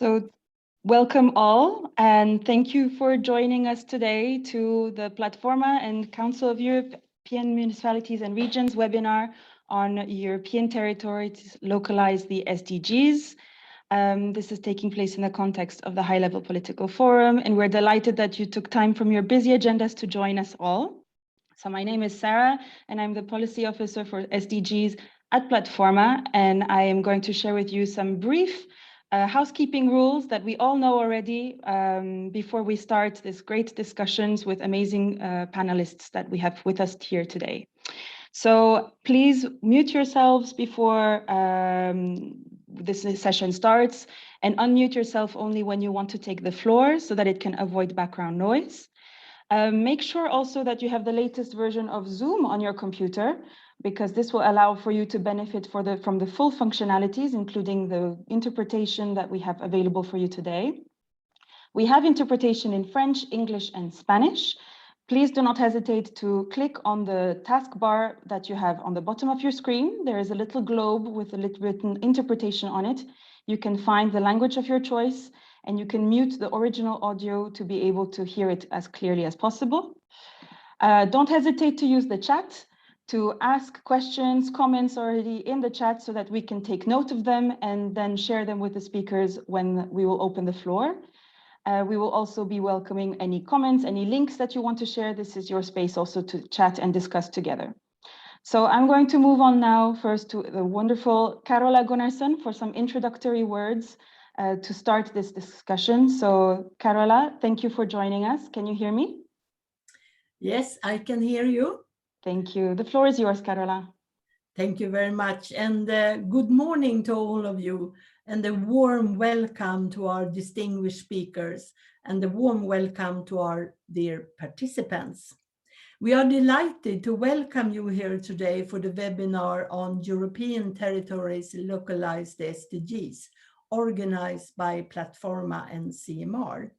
So welcome all, and thank you for joining us today to the PLATFORMA and Council of European Municipalities and Regions webinar on European territory to localize the SDGs. This is taking place in the context of the high-level political forum, and we're delighted that you took time from your busy agendas to join us all. So my name is Sara, and I'm the Policy Officer for SDGs at PLATFORMA, and I am going to share with you some brief housekeeping rules that we all know already before we start this great discussions with amazing panelists that we have with us here today. So please mute yourselves before this session starts and unmute yourself only when you want to take the floor so that it can avoid background noise. Make sure also that you have the latest version of Zoom on your computer, because this will allow for you to benefit from the full functionalities, including the interpretation that we have available for you today. We have interpretation in French, English, and Spanish. Please do not hesitate to click on the taskbar that you have on the bottom of your screen. There is a little globe with a written interpretation on it. You can find the language of your choice, and you can mute the original audio to be able to hear it as clearly as possible. Don't hesitate to use the chat to ask questions, comments already in the chat so that we can take note of them and then share them with the speakers when we will open the floor. We will also be welcoming any comments, any links that you want to share. This is your space also to chat and discuss together. So I'm going to move on now first to the wonderful Carola Gunnarsson for some introductory words to start this discussion. So Carola, thank you for joining us. Can you hear me? Yes, I can hear you. Thank you. The floor is yours, Carola. Thank you very much. And good morning to all of you, and a warm welcome to our distinguished speakers, and a warm welcome to our dear participants. We are delighted to welcome you here today for the webinar on European territories localized SDGs, organized by PLATFORMA and CEMR.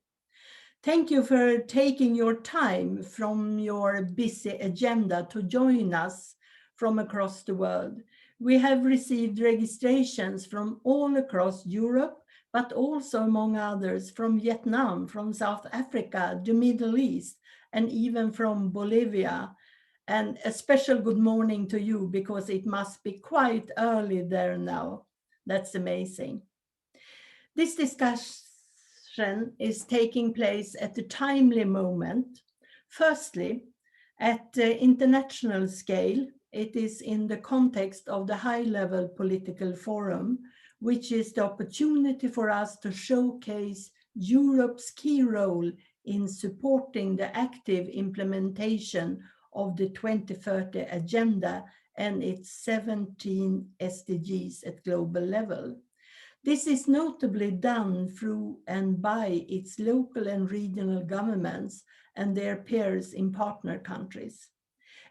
Thank you for taking your time from your busy agenda to join us from across the world. We have received registrations from all across Europe, but also among others from Vietnam, from South Africa, the Middle East, and even from Bolivia. And a special good morning to you, because it must be quite early there now. That's amazing. This discussion is taking place at a timely moment. Firstly, at the international scale, it is in the context of the high-level political forum, which is the opportunity for us to showcase Europe's key role in supporting the active implementation of the 2030 Agenda and its 17 SDGs at global level. This is notably done through and by its local and regional governments and their peers in partner countries.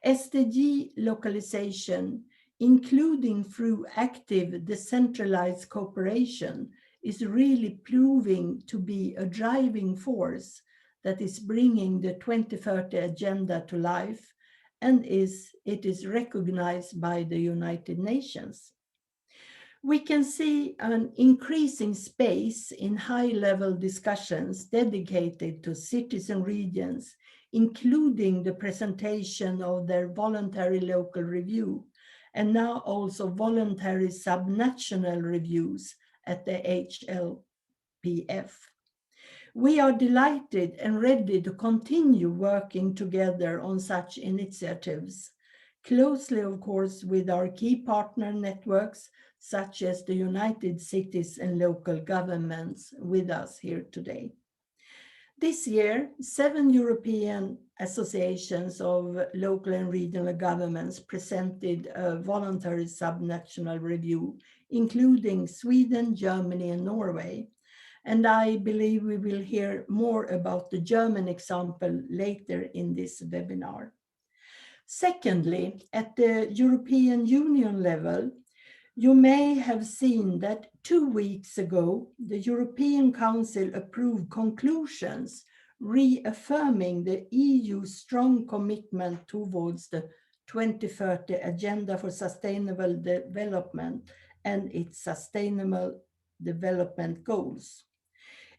SDG localization, including through active decentralized cooperation, is really proving to be a driving force that is bringing the 2030 Agenda to life, and it is recognized by the United Nations. We can see an increasing space in high-level discussions dedicated to cities and regions, including the presentation of their voluntary local review, and now also voluntary subnational reviews at the HLPF. We are delighted and ready to continue working together on such initiatives, closely, of course, with our key partner networks, such as the United Cities and local governments with us here today. This year, 7 European associations of local and regional governments presented a voluntary subnational review, including Sweden, Germany, and Norway. And I believe we will hear more about the German example later in this webinar. Secondly, at the European Union level, you may have seen that 2 weeks ago, the European Council approved conclusions reaffirming the EU's strong commitment towards the 2030 Agenda for Sustainable Development and its Sustainable Development Goals.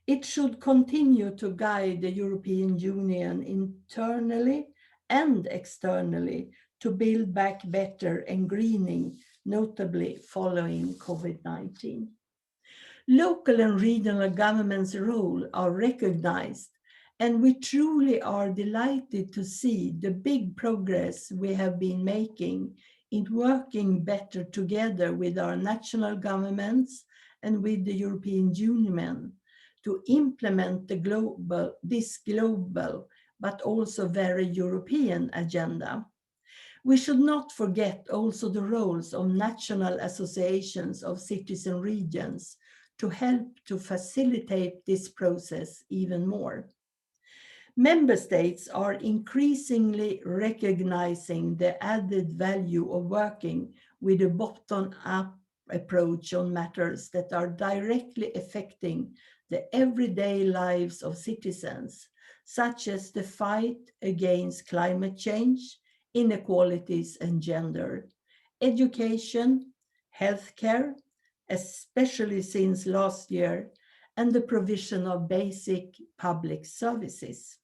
It should continue to guide the European Union internally and externally to build back better and greening, notably following COVID-19. Local and regional governments' role are recognized, and we truly are delighted to see the big progress we have been making in working better together with our national governments and with the European Union to implement this global but also very European agenda. We should not forget also the roles of national associations of cities and regions to help to facilitate this process even more. Member states are increasingly recognizing the added value of working with a bottom-up approach on matters that are directly affecting the everyday lives of citizens, such as the fight against climate change, inequalities and gender, education, healthcare, especially since last year, and the provision of basic public services.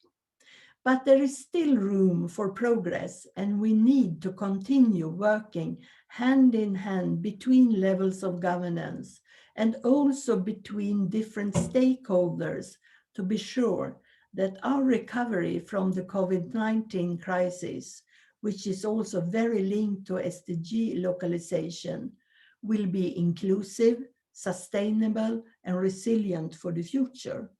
But there is still room for progress, and we need to continue working hand in hand between levels of governance and also between different stakeholders to be sure that our recovery from the COVID-19 crisis, which is also very linked to SDG localization, will be inclusive, sustainable, and resilient for the future.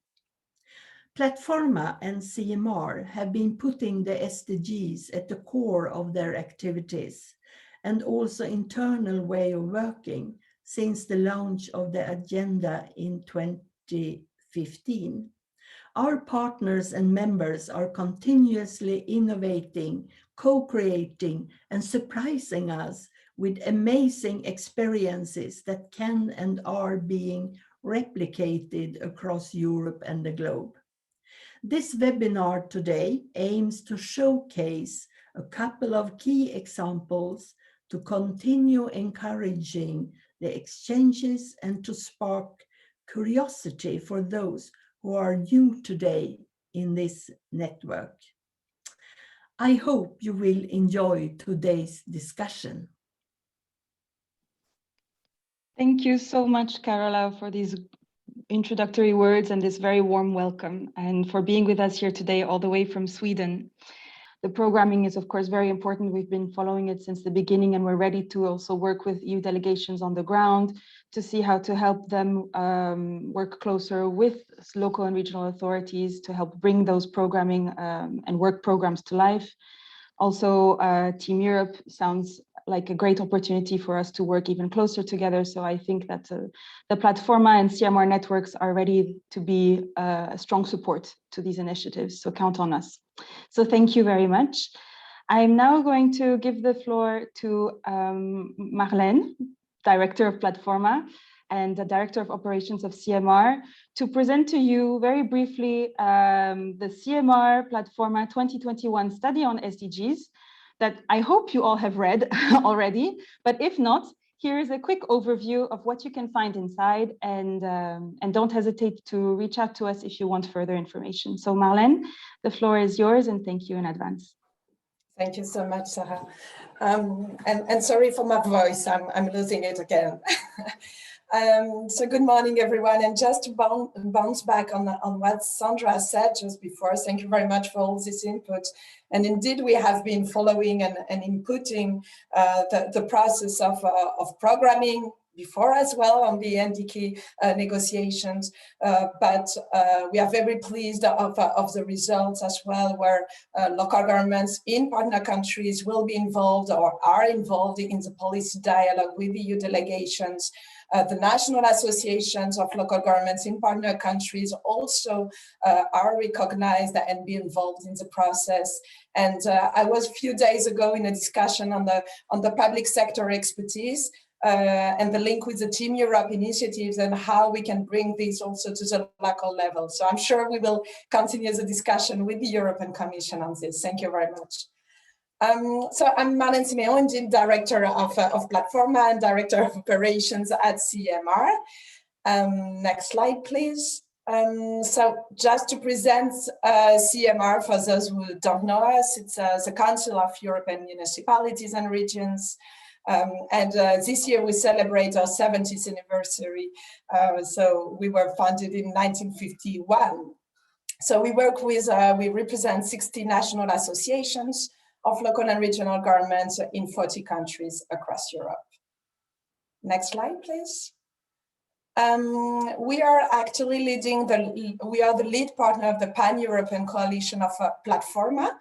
PLATFORMA and CEMR have been putting the SDGs at the core of their activities and also internal way of working since the launch of the agenda in 2015. Our partners and members are continuously innovating, co-creating, and surprising us with amazing experiences that can and are being replicated across Europe and the globe. This webinar today aims to showcase a couple of key examples to continue encouraging the exchanges and to spark curiosity for those who are new today in this network. I hope you will enjoy today's discussion. Thank you so much, Carola, for these introductory words and this very warm welcome, and for being with us here today all the way from Sweden. The programming is, of course, very important. We've been following it since the beginning, and we're ready to also work with EU delegations on the ground to see how to help them work closer with local and regional authorities to help bring those programming and work programs to life. Also, Team Europe sounds like a great opportunity for us to work even closer together. So I think that the PLATFORMA and CEMR networks are ready to be a strong support to these initiatives. So count on us. So thank you very much. I'm now going to give the floor to Marlène, Director of PLATFORMA and the Director of Operations of CEMR, to present to you very briefly the CEMR PLATFORMA 2021 study on SDGs that I hope you all have read already, but if not, here is a quick overview of what you can find inside, and don't hesitate to reach out to us if you want further information. So Marlène, the floor is yours, and thank you in advance. Thank you so much, Sarah. And sorry for my voice, I'm losing it again. So good morning, everyone. And just to bounce back on what Sandra said just before, thank you very much for all this input. And indeed, we have been following and inputting the process of programming before as well on the NDK negotiations, but we are very pleased of the results as well, where local governments in partner countries will be involved or are involved in the policy dialogue with EU delegations. The national associations of local governments in partner countries also are recognized and be involved in the process. And I was a few days ago in a discussion on the public sector expertise and the link with the Team Europe initiatives and how we can bring this also to the local level. So I'm sure we will continue the discussion with the European Commission on this. Thank you very much. So I'm Marlène Siméon, indeed Director of PLATFORMA and Director of Operations at CEMR. Next slide, please. So just to present CEMR for those who don't know us, it's the Council of European Municipalities and Regions. This year we celebrate our 70th anniversary. So we were founded in 1951. So we work with, we represent 60 national associations of local and regional governments in 40 countries across Europe. Next slide, please. We are actually leading we are the lead partner of the Pan-European Coalition of PLATFORMA,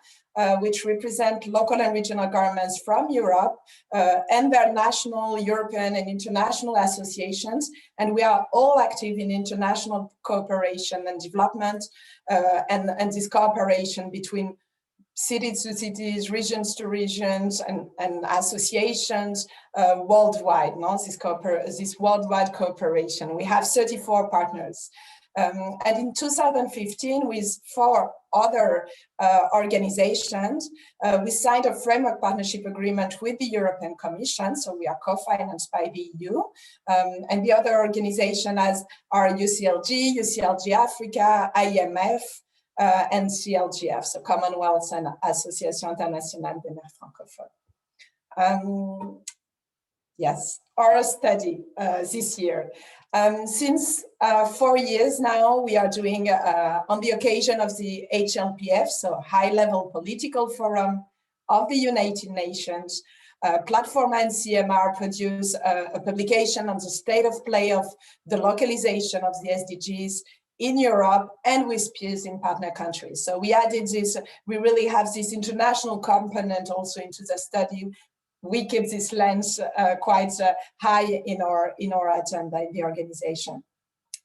which represent local and regional governments from Europe and their national, European and international associations. And we are all active in international cooperation and development and this cooperation between cities to cities, regions to regions, and associations worldwide, no? This worldwide cooperation. We have 34 partners. And in 2015, with 4 other organizations, we signed a framework partnership agreement with the European Commission. So we are co-financed by the EU. And the other organizations are UCLG, UCLG Africa, IMF, and CLGF, so Commonwealth and Association Internationale des Maires Francophones. Yes, our study this year. Since 4 years now, we are doing, on the occasion of the HLPF, so High-Level Political Forum of the United Nations, PLATFORMA and CEMR produce a publication on the state of play of the localization of the SDGs in Europe and with peers in partner countries. So we added this, we really have this international component also into the study. We keep this lens quite high in our agenda in the organization.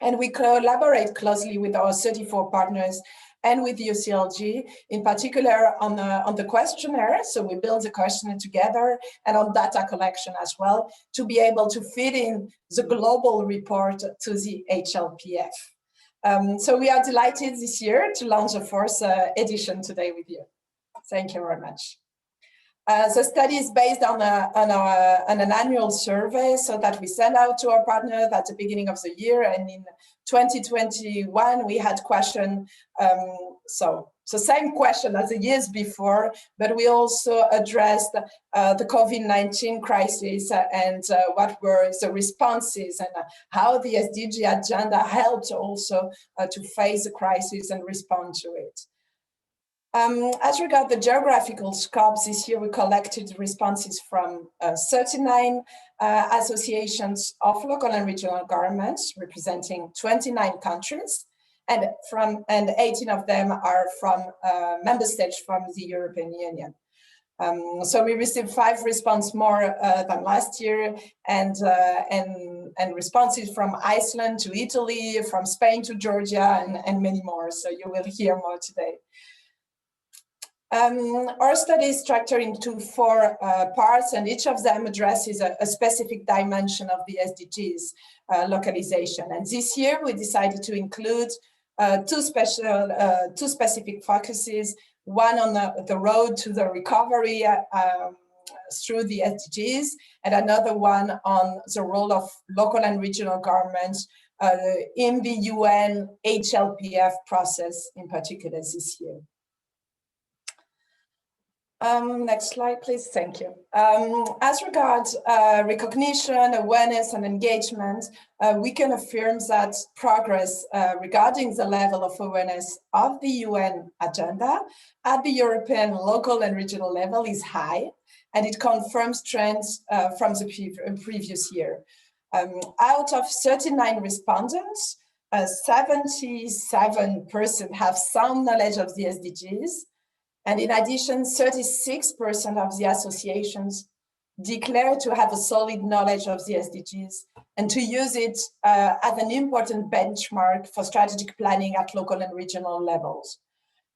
And we collaborate closely with our 34 partners and with UCLG, in particular on the questionnaire. So we build the questionnaire together and on data collection as well, to be able to fit in the global report to the HLPF. So we are delighted this year to launch the 4th edition today with you. Thank you very much. The study is based on an annual survey, so that we send out to our partners at the beginning of the year. And in 2021, we had question, so same question as the years before, but we also addressed the COVID-19 crisis and what were the responses and how the SDG agenda helped also to face the crisis and respond to it. As regards the geographical scope, this year we collected responses from 39 associations of local and regional governments representing 29 countries, and 18 of them are from member states from the European Union. So we received 5 responses more than last year, and responses from Iceland to Italy, from Spain to Georgia, and many more. So you will hear more today. Our study is structured into 4 parts, and each of them addresses a specific dimension of the SDGs localization. And this year we decided to include 2 specific focuses, one on the road to the recovery through the SDGs, and another one on the role of local and regional governments in the UN HLPF process in particular this year. Next slide, please. Thank you. As regards recognition, awareness, and engagement, we can affirm that progress regarding the level of awareness of the UN agenda at the European, local, and regional level is high, and it confirms trends from the previous year. Out of 39 respondents, 77% have sound knowledge of the SDGs. And in addition, 36% of the associations declare to have a solid knowledge of the SDGs and to use it as an important benchmark for strategic planning at local and regional levels.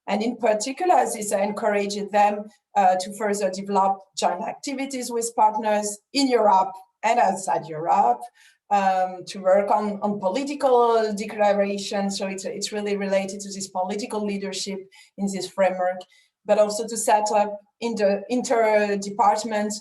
And in particular, this encourages them to further develop joint activities with partners in Europe and outside Europe, to work on political declarations. So it's really related to this political leadership in this framework, but also to set up inter-department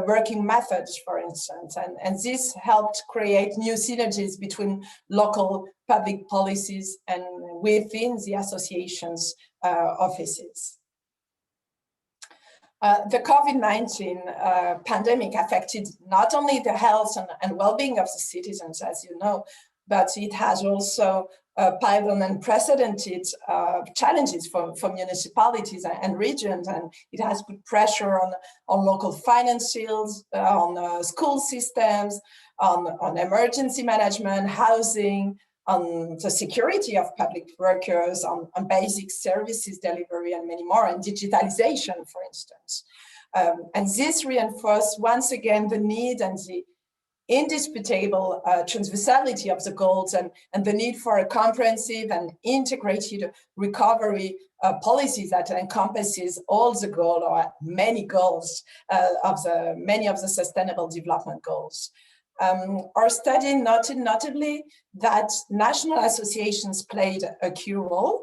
working methods, for instance. And this helped create new synergies between local public policies and within the association's offices. The COVID-19 pandemic affected not only the health and well-being of the citizens, as you know, but it has also piled on unprecedented challenges for municipalities and regions, and it has put pressure on local financials, on school systems, on emergency management, housing, on the security of public workers, on basic services delivery, and many more, and digitalization, for instance. And this reinforced once again the need and the indisputable transversality of the goals and the need for a comprehensive and integrated recovery policies that encompasses all the goals, or many goals, many of the sustainable development goals. Our study noted notably that national associations played a key role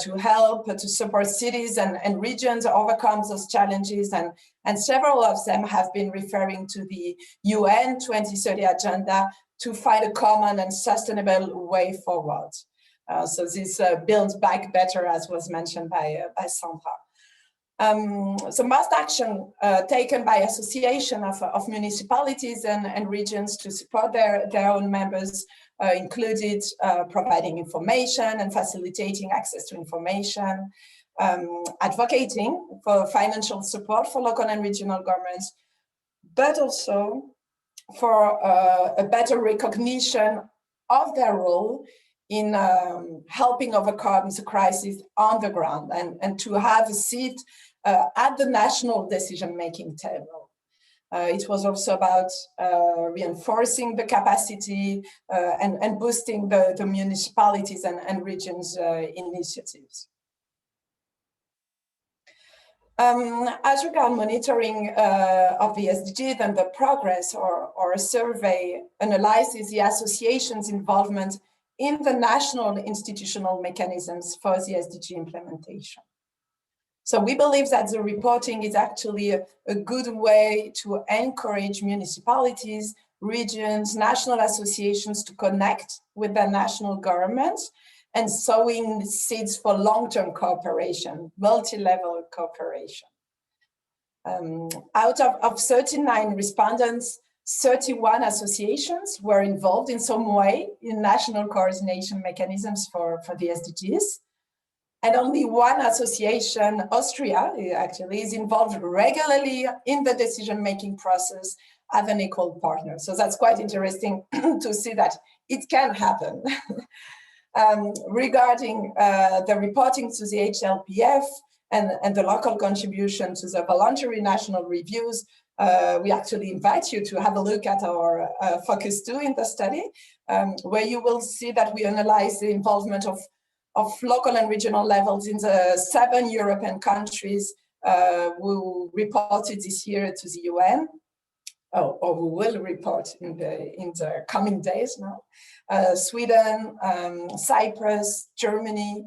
to help to support cities and regions overcome those challenges, and several of them have been referring to the UN 2030 agenda to find a common and sustainable way forward. So this builds back better, as was mentioned by Sandra. So most action taken by association of municipalities and regions to support their own members included providing information and facilitating access to information, advocating for financial support for local and regional governments, but also for a better recognition of their role in helping overcome the crisis on the ground and to have a seat at the national decision-making table. It was also about reinforcing the capacity and boosting the municipalities and regions' initiatives. As regards monitoring of the SDGs and the progress, or a survey analyzes the association's involvement in the national institutional mechanisms for the SDG implementation. So we believe that the reporting is actually a good way to encourage municipalities, regions, national associations to connect with their national governments, and sowing seeds for long-term cooperation, multi-level cooperation. Out of 39 respondents, 31 associations were involved in some way in national coordination mechanisms for the SDGs. And only one association, Austria, actually, is involved regularly in the decision-making process as an equal partner. So that's quite interesting to see that it can happen. Regarding the reporting to the HLPF and the local contribution to the voluntary national reviews, we actually invite you to have a look at our focus 2 in the study, where you will see that we analyze the involvement of local and regional levels in the 7 European countries who reported this year to the UN, or who will report in the coming days now. Sweden, Cyprus, Germany,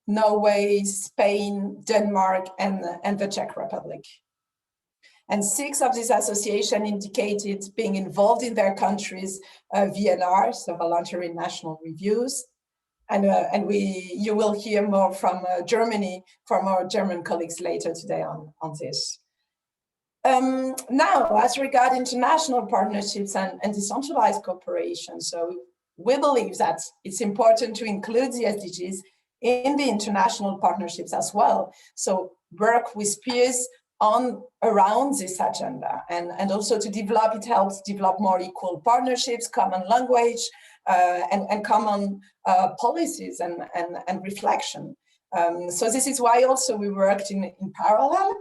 Norway, Spain, Denmark, and the Czech Republic. And 6 of these associations indicated being involved in their countries' VNR, so voluntary national reviews. And you will hear more from Germany, from our German colleagues later today on this. Now, as regards international partnerships and decentralized cooperation, so we believe that it's important to include the SDGs in the international partnerships as well. So work with peers around this agenda, and also to develop, it helps develop more equal partnerships, common language, and common policies and reflection. So this is why also we worked in parallel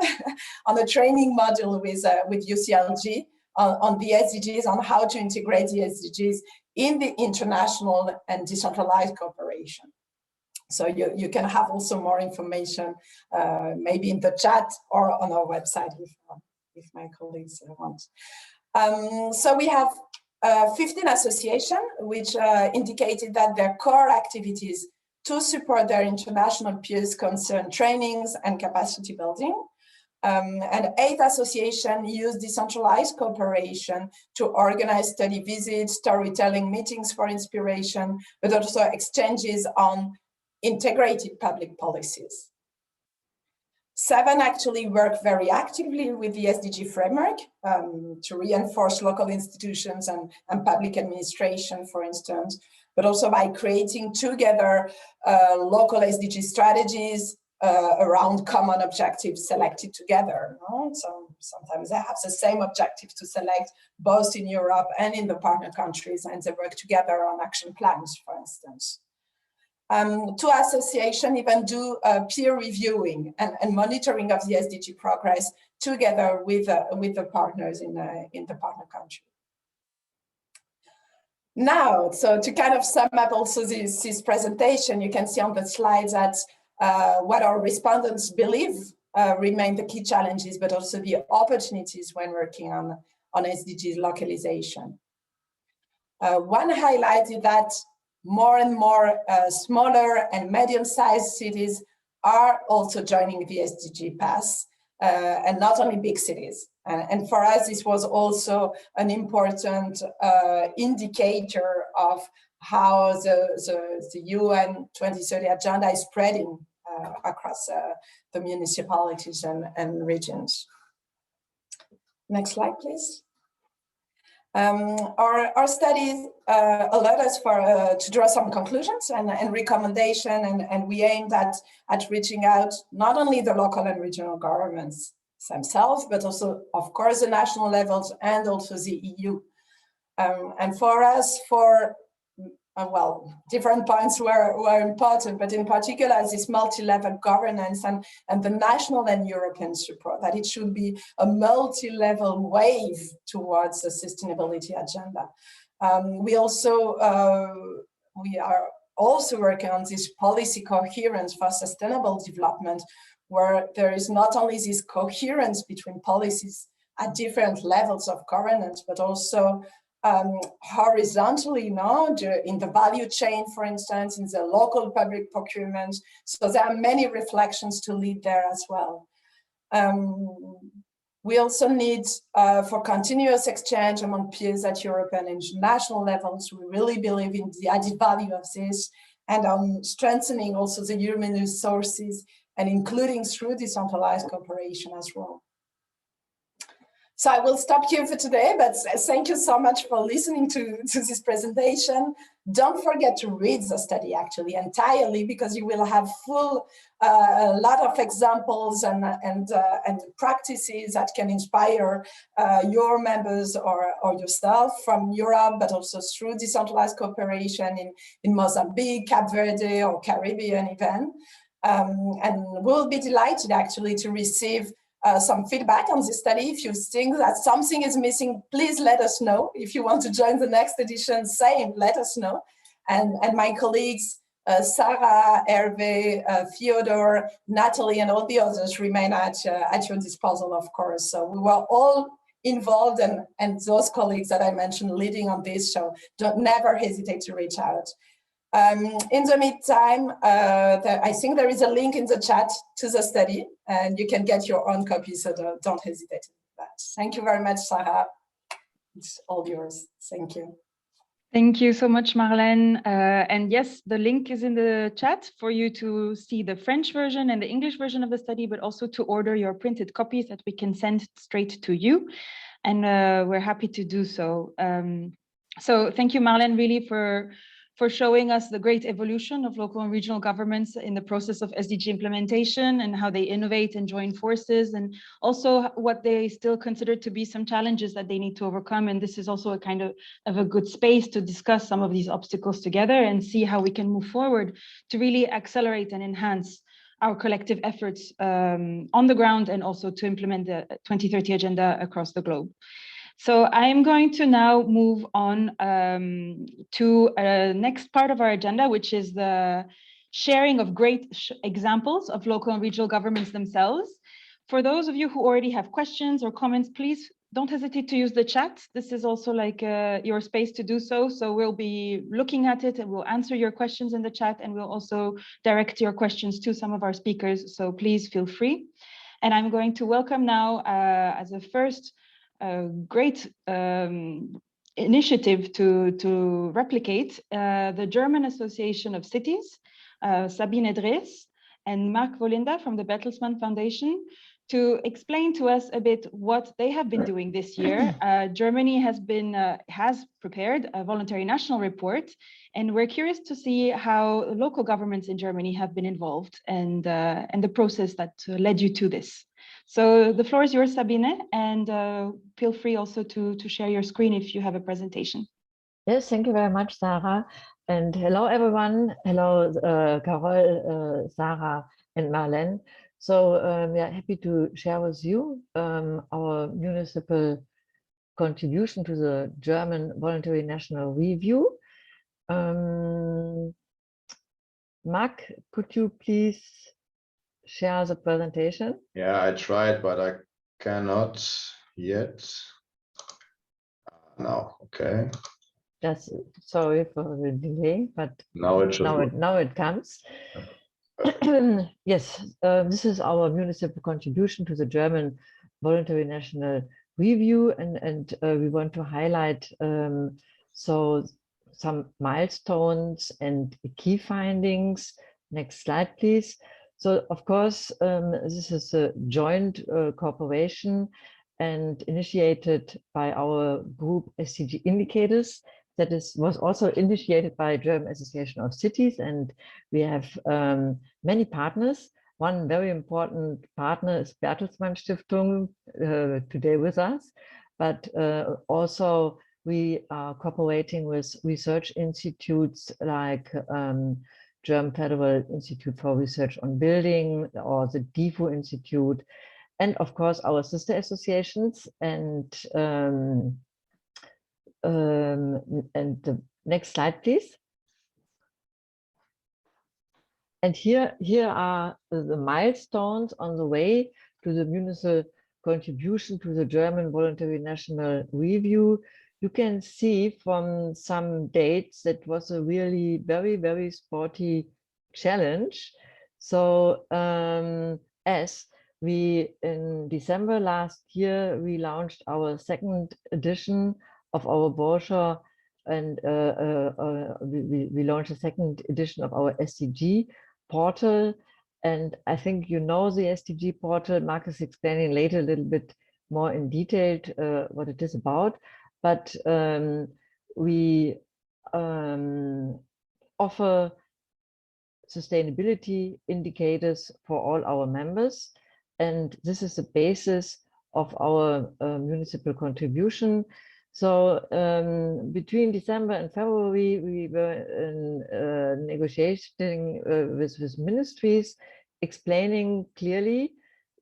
on a training module with UCLG on the SDGs, on how to integrate the SDGs in the international and decentralized cooperation. So you can have also more information, maybe in the chat or on our website if my colleagues want. So we have 15 associations which indicated that their core activities to support their international peers concerned trainings and capacity building. And 8 associations use decentralized cooperation to organize study visits, storytelling meetings for inspiration, but also exchanges on integrated public policies. 7 actually work very actively with the SDG framework to reinforce local institutions and public administration, for instance, but also by creating together local SDG strategies around common objectives selected together. No? So sometimes they have the same objective to select both in Europe and in the partner countries, and they work together on action plans, for instance. 2 associations even do peer reviewing and monitoring of the SDG progress together with the partners in the partner country. Now, so to kind of sum up also this presentation, you can see on the slides that what our respondents believe remain the key challenges, but also the opportunities when working on SDGs localization. One highlight is that more and more smaller and medium-sized cities are also joining the SDG path, and not only big cities. And for us, this was also an important indicator of how the UN 2030 agenda is spreading across the municipalities and regions. Next slide, please. Our studies allowed us to draw some conclusions and recommendation, and we aimed at reaching out not only the local and regional governments themselves, but also, of course, the national levels and also the EU. And for us, well, different points were important, but in particular, this multi-level governance and the national and European support, that it should be a multi-level wave towards the sustainability agenda. We are also working on this policy coherence for sustainable development, where there is not only this coherence between policies at different levels of governance, but also horizontally, in the value chain, for instance, in the local public procurement. So there are many reflections to lead there as well. We also need for continuous exchange among peers at European and national levels. We really believe in the added value of this, and on strengthening also the human resources and including through decentralized cooperation as well. So I will stop here for today, but thank you so much for listening to this presentation. Don't forget to read the study actually entirely, because you will have a lot of examples and practices that can inspire your members or yourself from Europe, but also through decentralized cooperation in Mozambique, Cape Verde, or Caribbean even. And we'll be delighted actually to receive some feedback on this study. If you think that something is missing, please let us know. If you want to join the next edition, same, let us know. And my colleagues, Sarah, Hervé, Theodore, Natalie, and all the others remain at your disposal, of course. So we were all involved, and those colleagues that I mentioned leading on this, so never hesitate to reach out. In the meantime, I think there is a link in the chat to the study, and you can get your own copy, so don't hesitate to do that. Thank you very much, Sarah. It's all yours. Thank you. Thank you so much, Marlène. And yes, the link is in the chat for you to see the French version and the English version of the study, but also to order your printed copies that we can send straight to you. And we're happy to do so. So thank you, Marlène, really for showing us the great evolution of local and regional governments in the process of SDG implementation and how they innovate and join forces, and also what they still consider to be some challenges that they need to overcome. And this is also a kind of a good space to discuss some of these obstacles together and see how we can move forward to really accelerate and enhance our collective efforts on the ground, and also to implement the 2030 agenda across the globe. So I'm going to now move on to next part of our agenda, which is the sharing of great examples of local and regional governments themselves. For those of you who already have questions or comments, please don't hesitate to use the chat. This is also like your space to do so. So we'll be looking at it and we'll answer your questions in the chat, and we'll also direct your questions to some of our speakers. So please feel free. And I'm going to welcome now as a first great initiative to replicate the German Association of Cities, Sabine Drees and Mark Wolinda from the Bertelsmann Foundation, to explain to us a bit what they have been doing this year. Germany has prepared a voluntary national report, and we're curious to see how local governments in Germany have been involved and the process that led you to this. So the floor is yours, Sabine, and feel free also to share your screen if you have a presentation. Yes, thank you very much, Sarah. And hello, everyone. Hello, Carola, Sarah, and Marlène. So we are happy to share with you our municipal contribution to the German Voluntary National Review. Mark, could you please share the presentation? Yeah, I tried, but I cannot yet. Now, okay. Just sorry for the delay, but Now it should. now it comes. Yes, this is our municipal contribution to the German Voluntary National Review, and we want to highlight so some milestones and key findings. Next slide, please. So, of course, this is a joint cooperation and initiated by our group SDG Indicators. That was also initiated by German Association of Cities, and we have many partners. One very important partner is Bertelsmann Stiftung, today with us, but also we are cooperating with research institutes like German Federal Institute for Research on Building or the DIFO Institute, and of course our sister associations. And the next slide, please. And here are the milestones on the way to the municipal contribution to the German Voluntary National Review. You can see from some dates that was a really very, very sporty challenge. So as we, in December last year, we launched our second edition of our brochure, and we launched a second edition of our SDG portal. And I think you know the SDG portal. Mark is explaining later a little bit more in detail what it is about. But we offer sustainability indicators for all our members. And this is the basis of our municipal contribution. So between December and February, we were negotiating with ministries, explaining clearly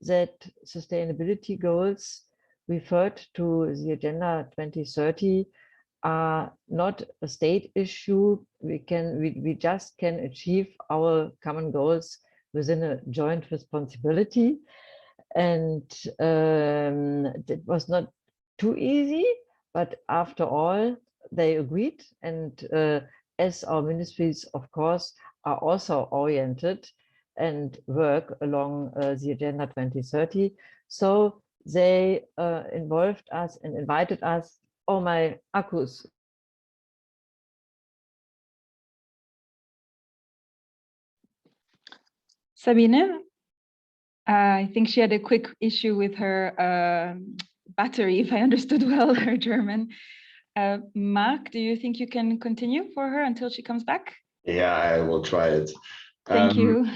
that sustainability goals referred to the Agenda 2030 are not a state issue. We just can achieve our common goals within a joint responsibility. And it was not too easy, but after all, they agreed. And as our ministries, of course, are also oriented and work along the Agenda 2030. So they involved us and invited us. Oh, my accus. Sabine, I think she had a quick issue with her battery, if I understood well her German. Mark, do you think you can continue for her until she comes back? Yeah, I will try it. Thank you.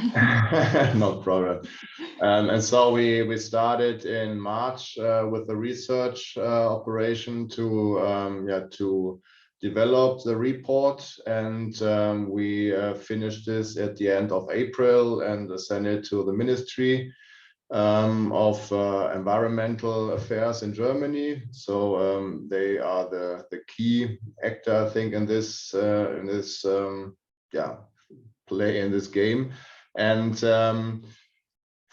No problem. And so we started in March with a research operation to develop the report, and we finished this at the end of April and sent it to the Ministry of Environmental Affairs in Germany. So they are the key actor, I think, in this play in this game. And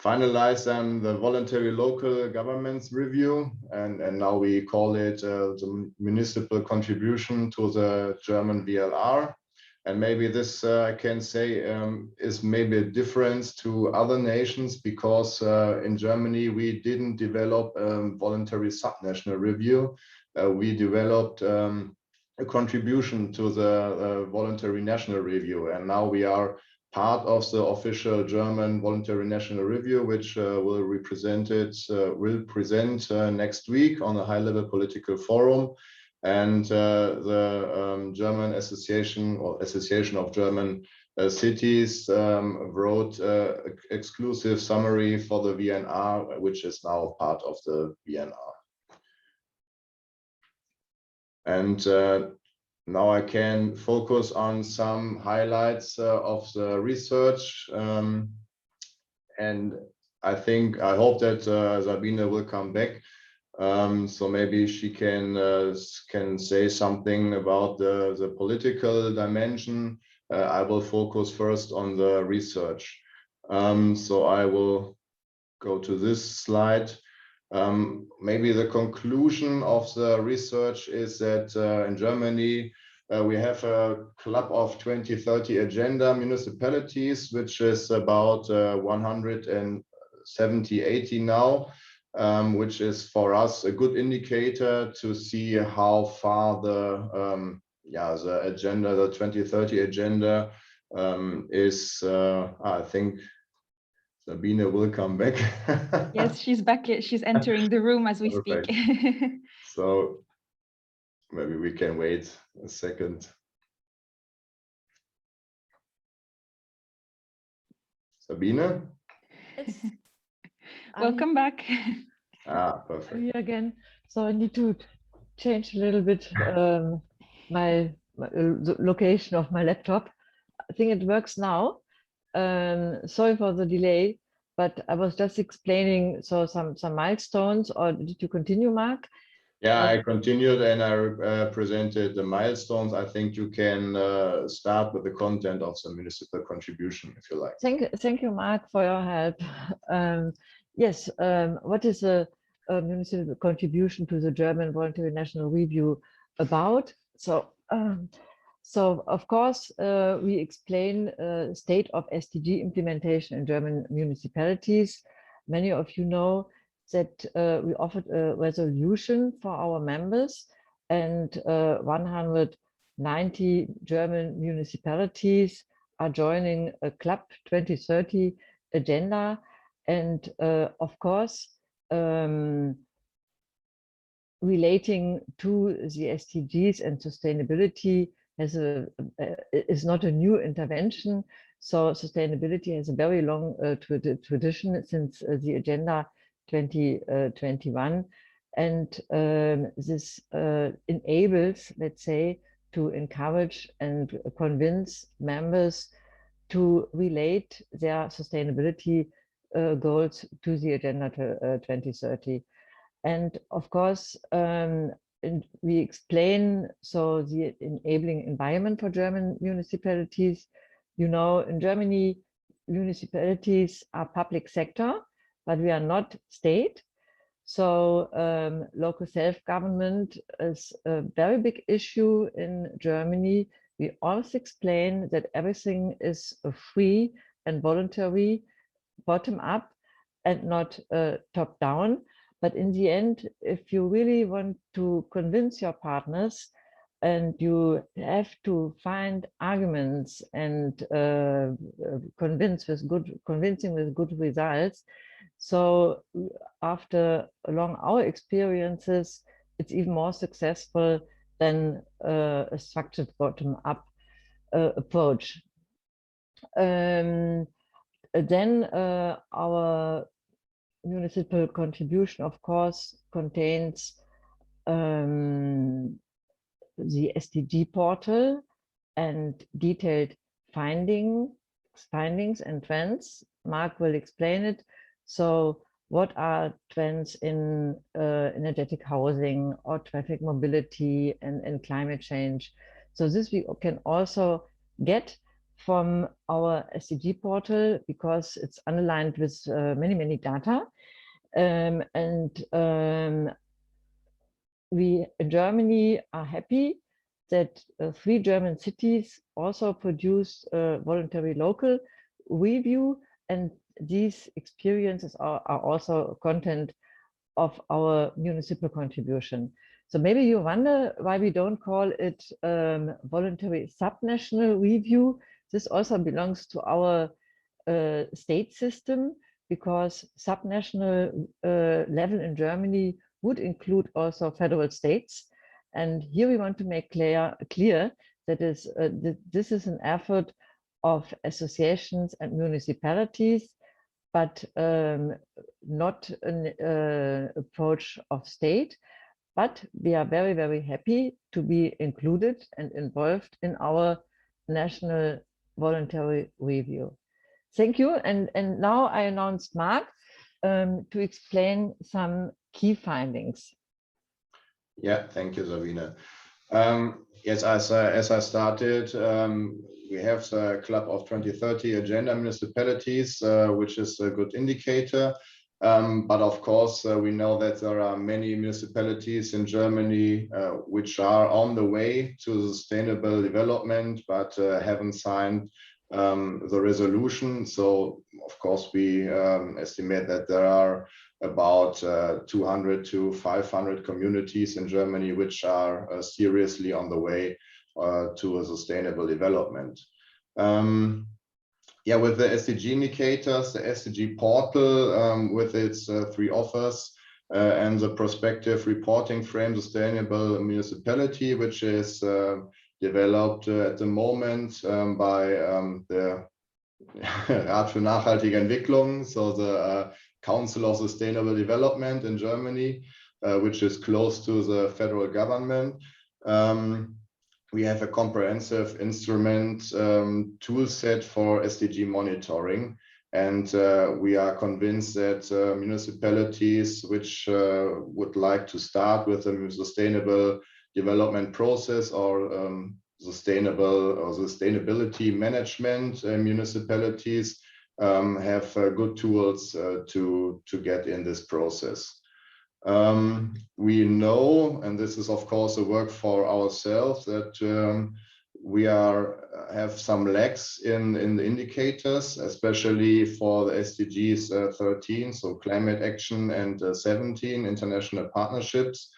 finalized the voluntary local governments review, and now we call it the municipal contribution to the German VLR. And maybe this, I can say, is maybe a difference to other nations, because in Germany, we didn't develop a voluntary subnational review. We developed a contribution to the voluntary national review. And now we are part of the official German voluntary national review, which will present next week on a high-level political forum. And the German Association of German Cities wrote exclusive summary for the VNR, which is now part of the VNR. And now I can focus on some highlights of the research. And I hope that Sabine will come back. So maybe she can say something about the political dimension. I will focus first on the research. So I will go to this slide. Maybe the conclusion of the research is that in Germany, we have a club of 2030 agenda municipalities, which is about 170, 80 now. Which is for us a good indicator to see how far the agenda, the 2030 agenda is. I think Sabine will come back. Yes, she's back. She's entering the room as we Perfect. speak. So maybe we can wait a second. Sabine? Yes. Welcome back. Perfect. I'm here again. So I need to change a little bit my the location of my laptop. I think it works now. Sorry for the delay, but I was just explaining some milestones. Or did you continue, Mark? Yeah, I continued and I presented the milestones. I think you can start with the content of the municipal contribution, if you like. Thank you, Mark, for your help. Yes, what is a municipal contribution to the German Voluntary National Review about? So of course, we explain state of SDG implementation in German municipalities. Many of you know that we offered a resolution for our members, and 190 German municipalities are joining a Club 2030 agenda. And of course, relating to the SDGs and sustainability is not a new intervention. So sustainability has a very long tradition since the Agenda 2021. And this enables, let's say, to encourage and convince members to relate their sustainability goals to the Agenda 2030. And of course, we explain the enabling environment for German municipalities. You know, in Germany, municipalities are public sector, but we are not state. So local self-government is a very big issue in Germany. We always explain that everything is free and voluntary, bottom up and not top down. But in the end, if you really want to convince your partners, and you have to find arguments and convincing with good results. So after along our experiences, it's even more successful than a structured bottom-up approach. Then our municipal contribution, of course, contains the SDG portal and detailed findings and trends. Mark will explain it. So what are trends in energetic housing or traffic mobility and climate change? So this we can also get from our SDG portal because it's underlined with many data. We in Germany are happy that 3 German cities also produced a voluntary local review, and these experiences are also content of our municipal contribution. So maybe you wonder why we don't call it voluntary subnational review. This also belongs to our state system, because subnational level in Germany would include also federal states. And here we want to make clear that this is an effort of associations and municipalities, but not an approach of state. But we are very happy to be included and involved in our national voluntary review. Thank you. And now I announced Mark to explain some key findings. Yeah, thank you, Sabine. Yes, as I started, we have the Club of 2030 Agenda Municipalities, which is a good indicator. But of course, we know that there are many municipalities in Germany which are on the way to sustainable development, but haven't signed the resolution. So, of course, we estimate that there are about 200 to 500 communities in Germany which are seriously on the way to a sustainable development. Yeah, with the SDG indicators, the SDG portal with its 3 offers and the prospective reporting frame, Sustainable Municipality, which is developed at the moment by the Rat für nachhaltige Entwicklung, so the Council of Sustainable Development in Germany, which is close to the federal government. We have a comprehensive instrument tool set for SDG monitoring, and we are convinced that municipalities which would like to start with a sustainable development process or sustainability management municipalities have good tools to get in this process. We know, and this is of course a work for ourselves, that we have some lacks in the indicators, especially for the SDGs 13, so climate action, and 17, international partnerships,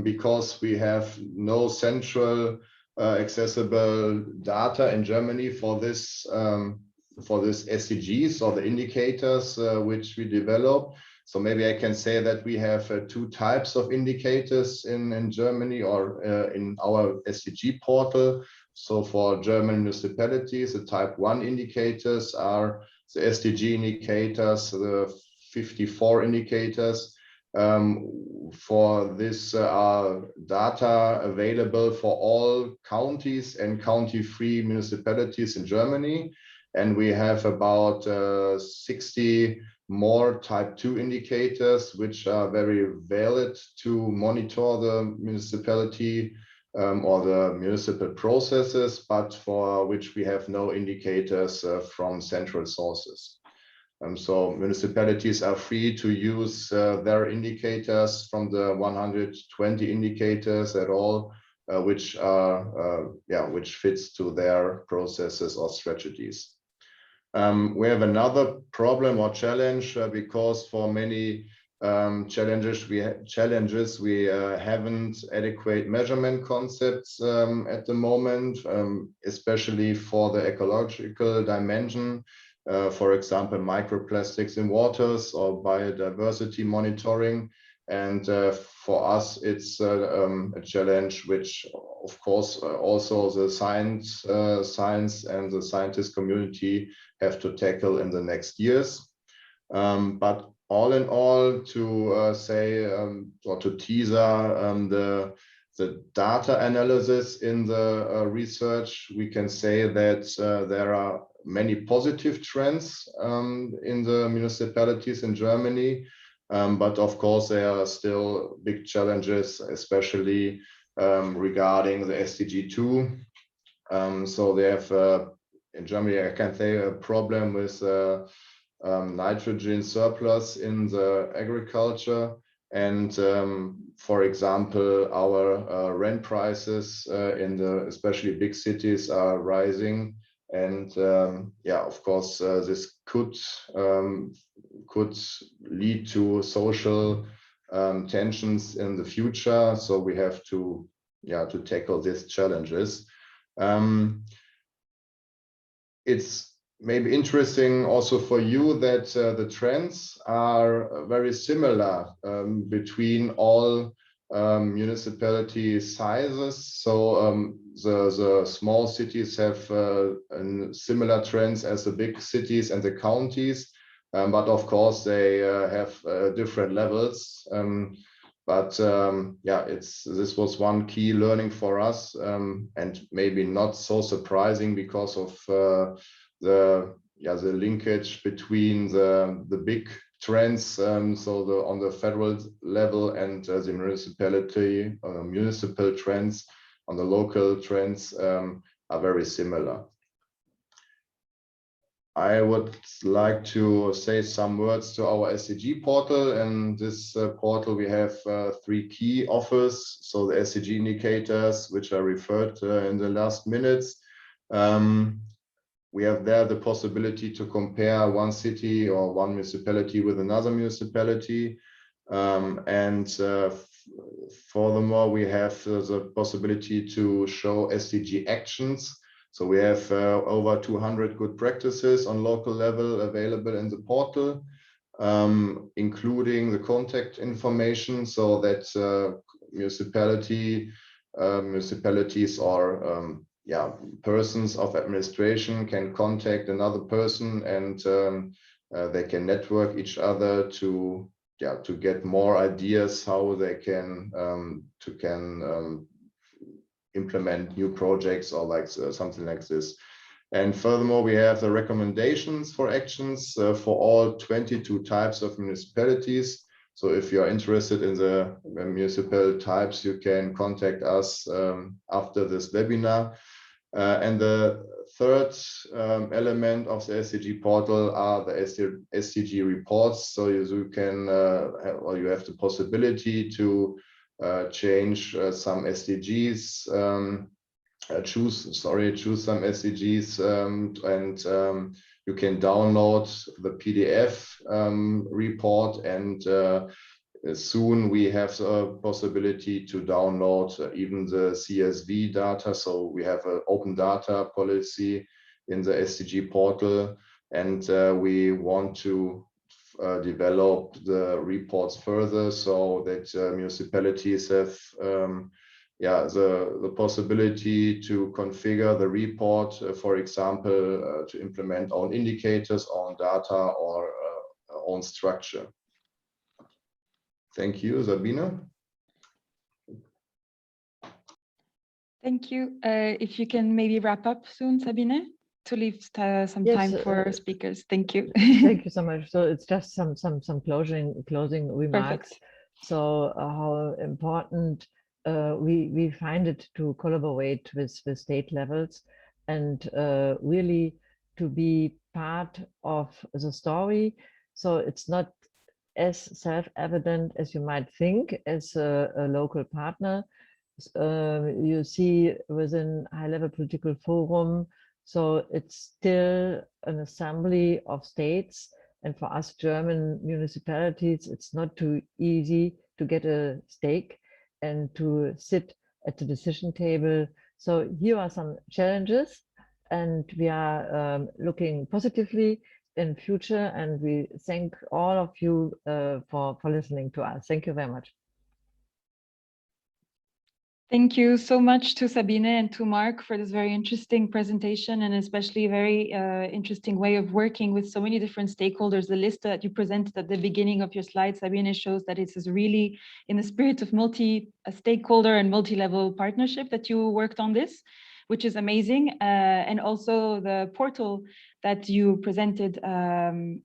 because we have no central accessible data in Germany for this SDGs or the indicators which we develop. So maybe I can say that we have 2 types of indicators in Germany or in our SDG portal. So for German municipalities, the type 1 indicators are the SDG indicators, the 54 indicators. For this are data available for all counties and county-free municipalities in Germany. And we have about 60 more type 2 indicators, which are very valid to monitor the municipality or the municipal processes, but for which we have no indicators from central sources. So municipalities are free to use their indicators from the 120 indicators at all, which fits to their processes or strategies. We have another problem or challenge because for many challenges we haven't adequate measurement concepts at the moment, especially for the ecological dimension. For example, microplastics in waters or biodiversity monitoring. And for us, it's a challenge which, of course, also the science and the scientist community have to tackle in the next years. But all in all, to say or to teaser the data analysis in the research, we can say that there are many positive trends in the municipalities in Germany. But of course, there are still big challenges, especially regarding the SDG 2. So they have in Germany, I can say a problem with nitrogen surplus in the agriculture. And for example, our rent prices in the especially big cities are rising. And yeah, of course, this could lead to social tensions in the future. So we have to tackle these challenges. It's maybe interesting also for you that the trends are very similar between all municipality sizes. So the small cities have similar trends as the big cities and the counties, but of course they have different levels. But yeah, this was one key learning for us, and maybe not so surprising because of the linkage between the big trends, so on the federal level, and the municipal trends on the local trends are very similar. I would like to say some words to our SDG portal. And this portal, we have 3 key offers. So the SDG indicators, which I referred in the last minutes. We have there the possibility to compare one city or one municipality with another municipality. Furthermore, we have the possibility to show SDG actions. So we have over 200 good practices on local level available in the portal, including the contact information, so that municipalities or persons of administration can contact another person, and they can network each other to get more ideas how they can implement new projects or like something like this. And furthermore, we have the recommendations for actions for all 22 types of municipalities. So if you are interested in the municipal types, you can contact us after this webinar. And the third element of the SDG portal are the SDG reports. So you can, or you have the possibility to change some SDGs, choose some SDGs, and you can download the PDF report, and soon we have the possibility to download even the CSV data. So we have an open data policy in the SDG portal, and we want to develop the reports further so that municipalities have the possibility to configure the report, for example, to implement own indicators, own data, or own structure. Thank you, Sabine. Thank you. If you can maybe wrap up soon, Sabine, to leave some time for speakers. Thank you. Thank you so much. So it's just some closing remarks. Perfect. So how important we find it to collaborate with state levels, and really to be part of the story. So it's not as self-evident as you might think as a local partner. You see within high-level political forum, so it's still an assembly of states, and for us German municipalities, it's not too easy to get a stake and to sit at the decision table. So here are some challenges, and we are looking positively in future, and we thank all of you for listening to us. Thank you very much. Thank you so much to Sabine and to Mark for this very interesting presentation, and especially a very interesting way of working with so many different stakeholders. The list that you presented at the beginning of your slides, Sabine, shows that it is really in the spirit of multi-stakeholder and multi-level partnership that you worked on this, which is amazing. And also the portal that you presented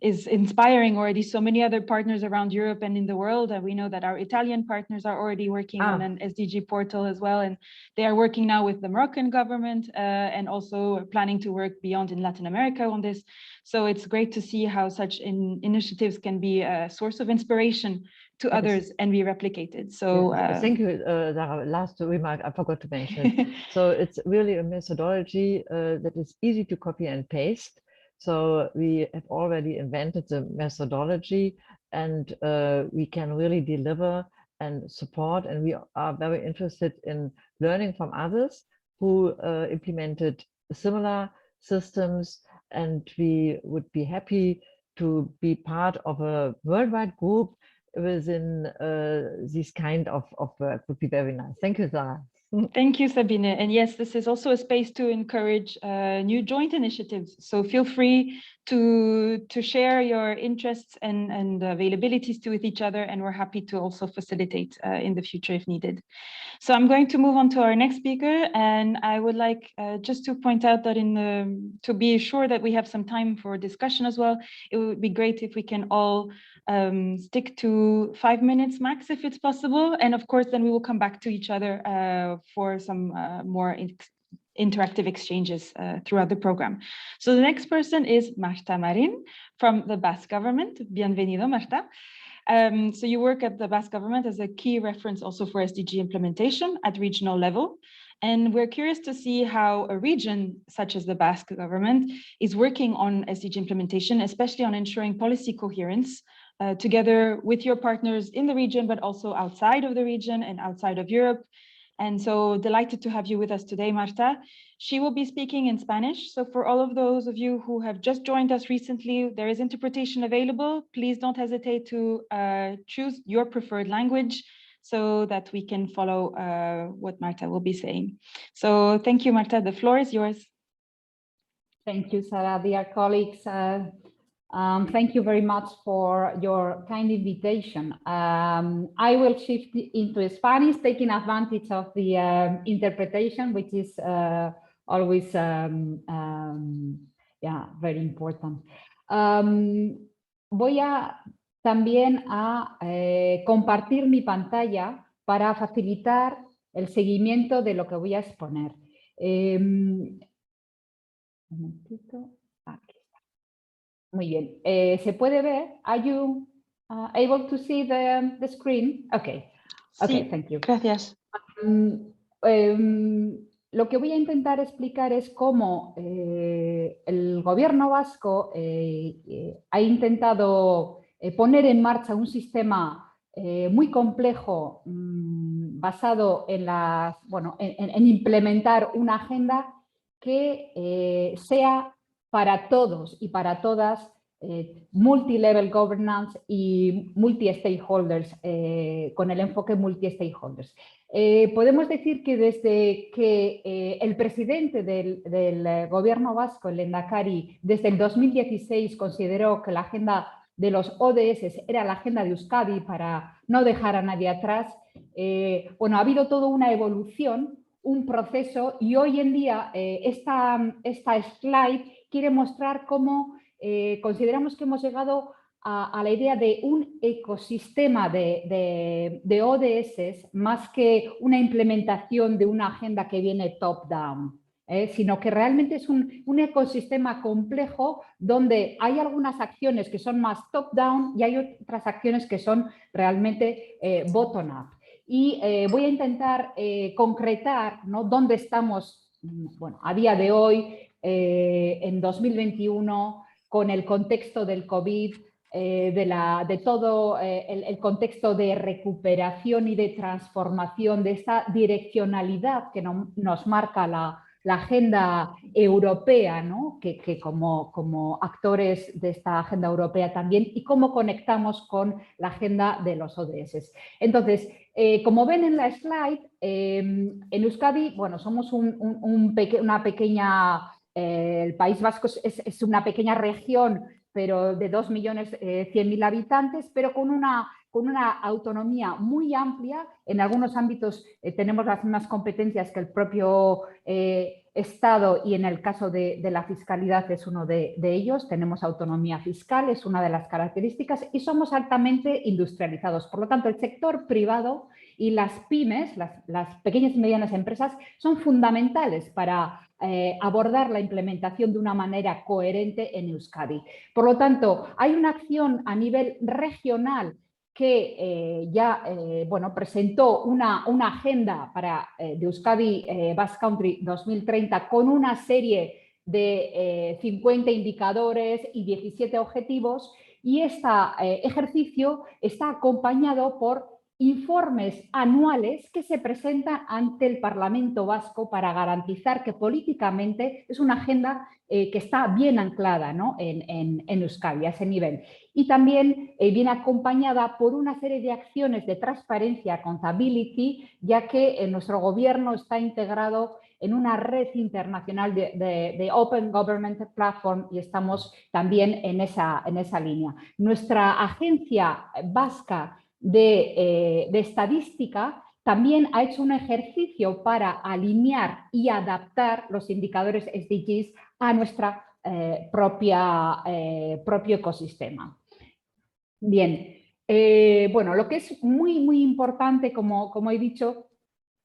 is inspiring already so many other partners around Europe and in the world. And we know that our Italian partners are already working on an SDG portal as well. And they are working now with the Moroccan government and also planning to work beyond in Latin America on this. So it's great to see how such initiatives can be a source of inspiration to others and be replicated. So thank you, Sarah. Last remark, I forgot to mention. So it's really a methodology that is easy to copy and paste. So we have already invented the methodology, and we can really deliver and support, and we are very interested in learning from others who implemented similar systems, and we would be happy to be part of a worldwide group within this kind of work. Would be very nice. Thank you, Sarah. Thank you, Sabine. And yes, this is also a space to encourage new joint initiatives. So feel free to share your interests and availabilities with each other, and we're happy to also facilitate in the future if needed. So I'm going to move on to our next speaker, and I would like just to point out that to be sure that we have some time for discussion as well, it would be great if we can all stick to 5 minutes max if it's possible. And of course, then we will come back to each other for some more interactive exchanges throughout the program. So the next person is Marta Marin from the Basque government. Bienvenido, Marta. So you work at the Basque government as a key reference also for SDG implementation at regional level. And we're curious to see how a region such as the Basque government is working on SDG implementation, especially on ensuring policy coherence together with your partners in the region, but also outside of the region and outside of Europe. And so delighted to have you with us today, Marta. She will be speaking in Spanish. So for all of those of you who have just joined us recently, there is interpretation available. Please don't hesitate to choose your preferred language so that we can follow what Marta will be saying. So thank you, Marta. The floor is yours. Thank you, Sara. Dear colleagues, thank you very much for your kind invitation. I will shift into Spanish, taking advantage of the interpretation, which is always very important. Voy también a compartir mi pantalla para facilitar el seguimiento de lo que voy a exponer. Un momentito. Aquí está. Muy bien. ¿Se puede ver? Are you able to see the screen? Okay. Okay, Sí, thank you. Gracias. Lo que voy a intentar explicar es cómo el gobierno vasco ha intentado poner en marcha un sistema muy complejo basado en, en implementar una agenda que sea para todos y para todas multi-level governance y multi-stakeholders, con el enfoque multi-stakeholders. Podemos decir que desde que el presidente del gobierno vasco, el Lehendakari, desde el 2016 consideró que la agenda de los ODS era la agenda de Euskadi para no dejar a nadie atrás, ha habido toda una evolución, un proceso, y hoy en día esta slide quiere mostrar cómo consideramos que hemos llegado a la idea de un ecosistema de ODS más que una implementación de una agenda que viene top-down, sino que realmente es un ecosistema complejo donde hay algunas acciones que son más top-down y hay otras acciones que son realmente bottom-up. Y voy a intentar concretar, ¿no?, dónde estamos a día de hoy, en 2021, con el contexto del COVID, de todo el contexto de recuperación y de transformación, de esta direccionalidad que nos marca la agenda europea, ¿no?, que como actores de esta agenda europea también, y cómo conectamos con la agenda de los ODS. Entonces, como ven en la slide, en Euskadi, somos una pequeña, el País Vasco es una pequeña región, pero de 2.100.000 habitantes, pero con una autonomía muy amplia. En algunos ámbitos tenemos las mismas competencias que el propio Estado y en el caso de la fiscalidad es uno de ellos. Tenemos autonomía fiscal, es una de las características y somos altamente industrializados. Por lo tanto, el sector privado y las pymes, las pequeñas y medianas empresas, son fundamentales para abordar la implementación de una manera coherente en Euskadi. Por lo tanto, hay una acción a nivel regional que presentó una agenda para de Euskadi Basque Country 2030 con una serie de 50 indicadores y 17 objetivos, y este ejercicio está acompañado por informes anuales que se presentan ante el Parlamento Vasco para garantizar que políticamente es una agenda que está bien anclada, ¿no?, en Euskadi a ese nivel. Y también viene acompañada por una serie de acciones de transparencia, accountability, ya que nuestro gobierno está integrado en una red internacional de Open Government Platform y estamos también en esa línea. Nuestra agencia vasca de estadística también ha hecho un ejercicio para alinear y adaptar los indicadores SDGs a nuestro propio ecosistema. Bien, lo que es muy importante, como he dicho,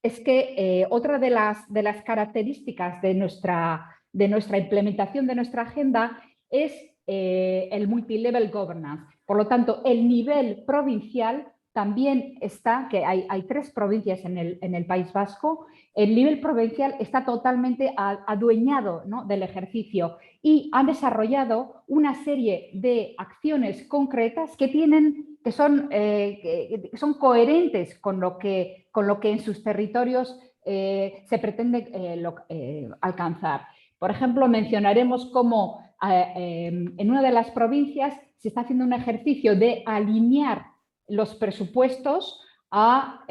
es que otra de las características de nuestra implementación de nuestra agenda es el multilevel governance. Por lo tanto, el nivel provincial también está, que hay 3 provincias en el País Vasco, el nivel provincial está totalmente adueñado, ¿no?, del ejercicio y han desarrollado una serie de acciones concretas que son coherentes con lo que en sus territorios se pretende alcanzar. Por ejemplo, mencionaremos cómo en una de las provincias se está haciendo un ejercicio de alinear los presupuestos a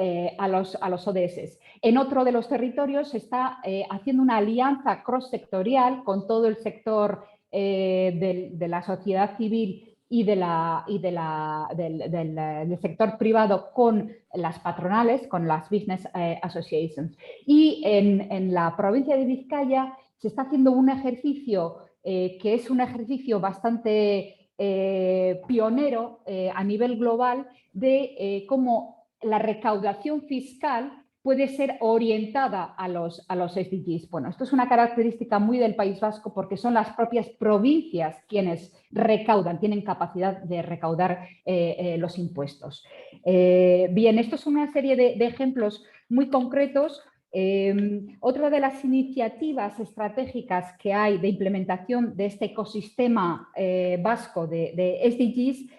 los ODS. En otro de los territorios se está haciendo una alianza cross-sectorial con todo el sector de la sociedad civil y del sector privado con las patronales, con las business associations. Y en la provincia de Vizcaya se está haciendo un ejercicio que es un ejercicio bastante pionero a nivel global de cómo la recaudación fiscal puede ser orientada a los SDGs. Bueno, esto es una característica muy del País Vasco porque son las propias provincias quienes recaudan, tienen capacidad de recaudar los impuestos. Bien, esto es una serie de ejemplos muy concretos. Otra de las iniciativas estratégicas que hay de implementación de este ecosistema vasco de SDGs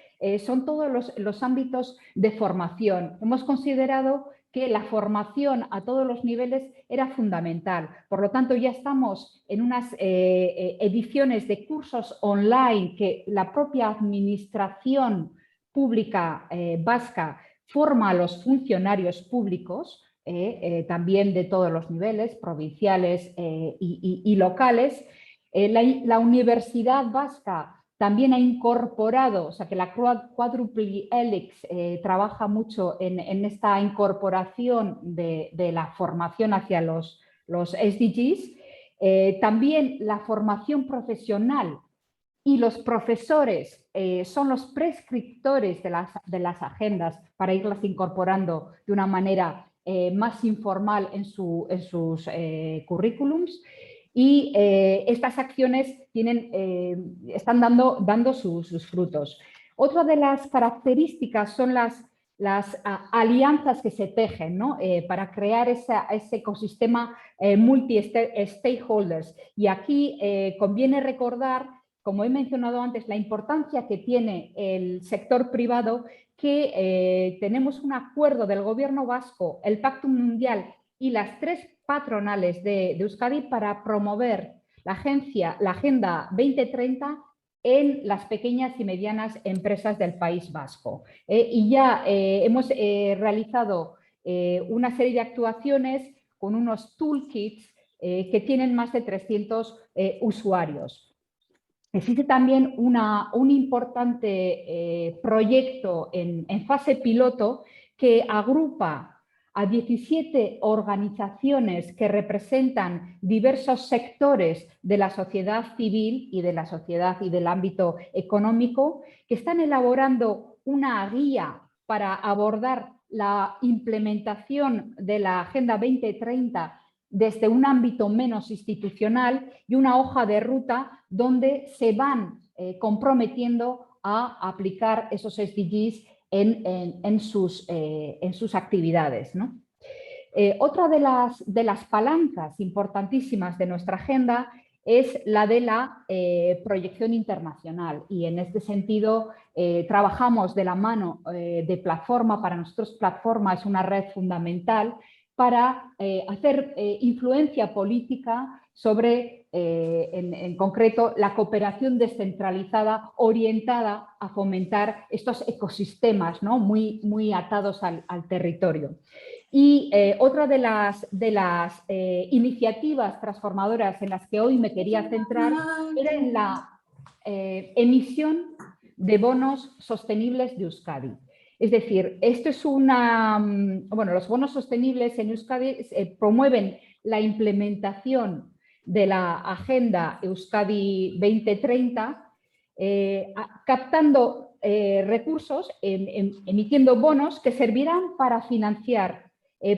son todos los ámbitos de formación. Hemos considerado que la formación a todos los niveles era fundamental. Por lo tanto, ya estamos en unas ediciones de cursos online que la propia administración pública vasca forma a los funcionarios públicos, también de todos los niveles, provinciales y locales. La Universidad Vasca también ha incorporado, o sea que la Quadruple Helix trabaja mucho en esta incorporación de la formación hacia los SDGs. También la formación profesional y los profesores son los prescriptores de las agendas para irlas incorporando de una manera más informal en sus currículums. Y estas acciones están dando sus frutos. Otra de las características son las alianzas que se tejen, ¿no?, para crear ese ecosistema multi-stakeholders. Y aquí conviene recordar, como he mencionado antes, la importancia que tiene el sector privado, que tenemos un acuerdo del Gobierno vasco, el Pacto Mundial y las 3 patronales de Euskadi para promover la Agenda 2030 en las pequeñas y medianas empresas del País Vasco. Y ya hemos realizado una serie de actuaciones con unos toolkits que tienen más de 300 usuarios. Existe también un importante proyecto en fase piloto que agrupa a 17 organizaciones que representan diversos sectores de la sociedad civil y de la sociedad y del ámbito económico, que están elaborando una guía para abordar la implementación de la Agenda 2030 desde un ámbito menos institucional y una hoja de ruta donde se van comprometiendo a aplicar esos SDGs en sus actividades, ¿no? Otra de las palancas importantísimas de nuestra agenda es la de la proyección internacional, y en este sentido trabajamos de la mano de Platforma. Para nosotros Platforma es una red fundamental para hacer influencia política sobre, en concreto, la cooperación descentralizada orientada a fomentar estos ecosistemas, ¿no? muy atados al territorio. Y otra de las iniciativas transformadoras en las que hoy me quería centrar era en la emisión de bonos sostenibles de Euskadi. Es decir, esto es los bonos sostenibles en Euskadi promueven la implementación de la Agenda Euskadi 2030, captando recursos, emitiendo bonos que servirán para financiar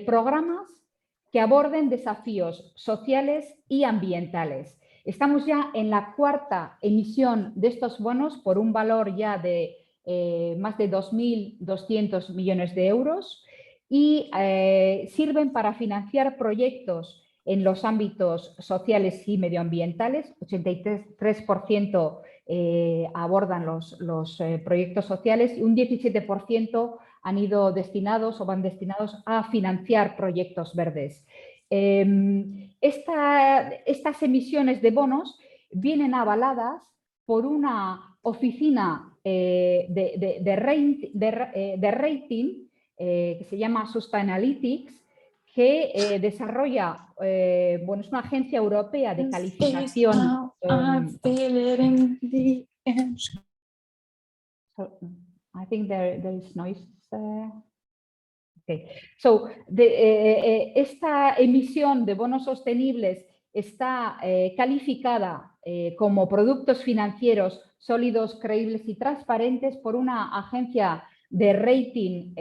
programas que aborden desafíos sociales y ambientales. Estamos ya en la cuarta emisión de estos bonos por un valor ya de más de 2.200 millones de euros y sirven para financiar proyectos en los ámbitos sociales y medioambientales. 83% abordan los proyectos sociales y un 17% han ido destinados o van destinados a financiar proyectos verdes. Estas emisiones de bonos vienen avaladas por una oficina de rating que se llama Sustainalytics, que desarrolla, es una agencia europea de calificación. I think there is noise. Okay. So, esta emisión de bonos sostenibles está calificada como productos financieros sólidos, creíbles y transparentes por una agencia de rating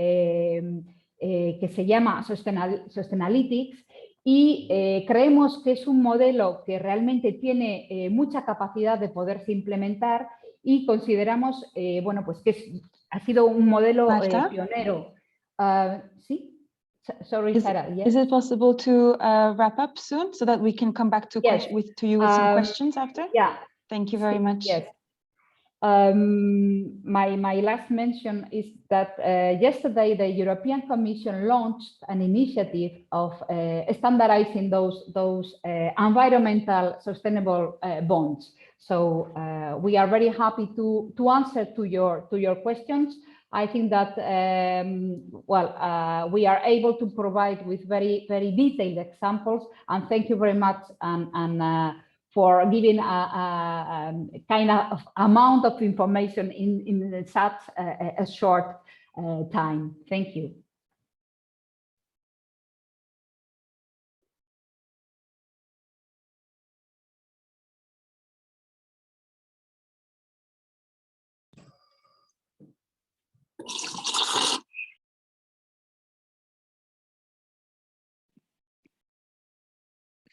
que se llama Sustainalytics, y creemos que es un modelo que realmente tiene mucha capacidad de poderse implementar, y consideramos pues que ha sido un modelo pionero. ¿Sí? Sorry, Sara. Yes? Is it possible to wrap up soon so that we can come back to, yes. to you with some questions after? Yeah. Thank you very much. Yes. My last mention is that yesterday the European Commission launched an initiative of standardizing those environmental sustainable bonds. So we are very happy to answer to your questions. I think that we are able to provide with very detailed examples, and thank you very much for giving a kind of amount of information in such a short time. Thank you.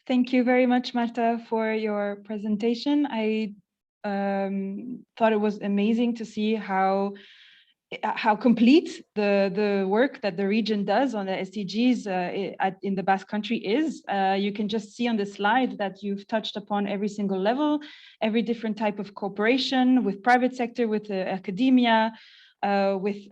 Thank you very much, Marta, for your presentation. I thought it was amazing to see how complete the work that the region does on the SDGs in the Basque Country is. You can just see on the slide that you've touched upon every single level, every different type of cooperation with private sector, with academia, with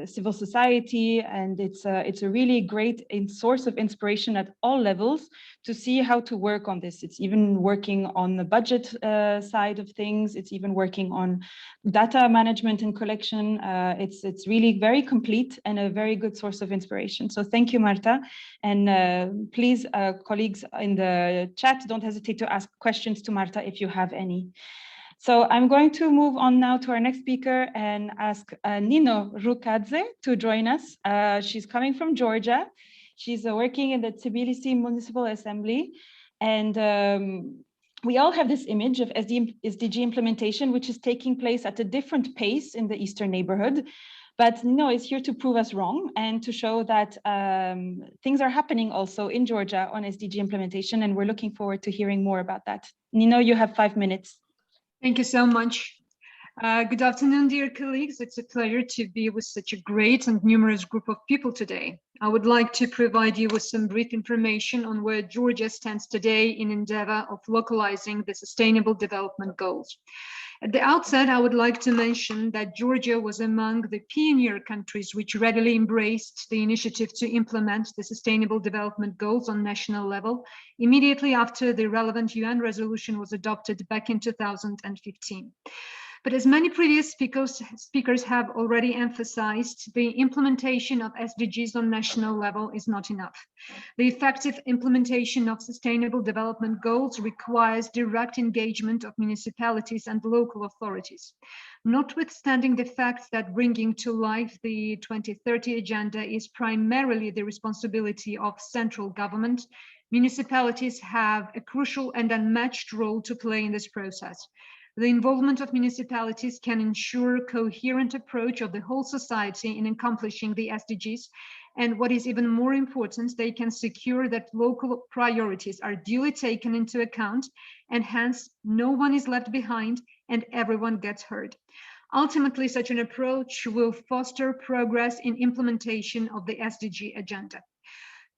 civil society, and it's a really great source of inspiration at all levels to see how to work on this. It's even working on the budget side of things. It's even working on data management and collection. It's really very complete and a very good source of inspiration. So thank you, Marta. And please, colleagues in the chat, don't hesitate to ask questions to Marta if you have any. So I'm going to move on now to our next speaker and ask Nino Rukhadze to join us. She's coming from Georgia, She's working in the Tbilisi Municipal Assembly. And we all have this image of SDG implementation, which is taking place at a different pace in the Eastern neighborhood. But Nino is here to prove us wrong and to show that things are happening also in Georgia on SDG implementation. And we're looking forward to hearing more about that. Nino, you have 5 minutes. Thank you so much. Good afternoon, dear colleagues. It's a pleasure to be with such a great and numerous group of people today. I would like to provide you with some brief information on where Georgia stands today in endeavor of localizing the Sustainable Development Goals. At the outset, I would like to mention that Georgia was among the pioneer countries which readily embraced the initiative to implement the Sustainable Development Goals on national level immediately after the relevant UN resolution was adopted back in 2015. But as many previous speakers have already emphasized, the implementation of SDGs on national level is not enough. The effective implementation of Sustainable Development Goals requires direct engagement of municipalities and local authorities. Notwithstanding the fact that bringing to life the 2030 agenda is primarily the responsibility of central government, municipalities have a crucial and unmatched role to play in this process. The involvement of municipalities can ensure a coherent approach of the whole society in accomplishing the SDGs. And what is even more important, they can secure that local priorities are duly taken into account, and hence no one is left behind and everyone gets heard. Ultimately, such an approach will foster progress in implementation of the SDG agenda.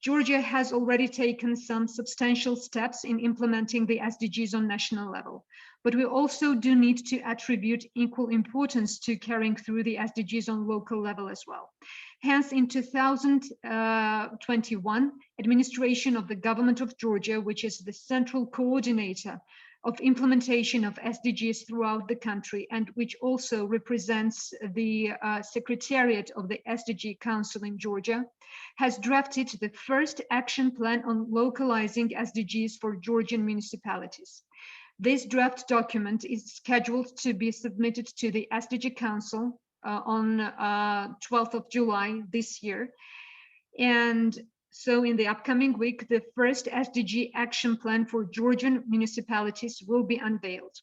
Georgia has already taken some substantial steps in implementing the SDGs on national level, but we also do need to attribute equal importance to carrying through the SDGs on local level as well. Hence, in 2021, administration of the government of Georgia, which is the central coordinator of implementation of SDGs throughout the country, and which also represents the Secretariat of the SDG Council in Georgia, has drafted the first action plan on localizing SDGs for Georgian municipalities. This draft document is scheduled to be submitted to the SDG Council on 12th of July this year. And so in the upcoming week, the first SDG action plan for Georgian municipalities will be unveiled.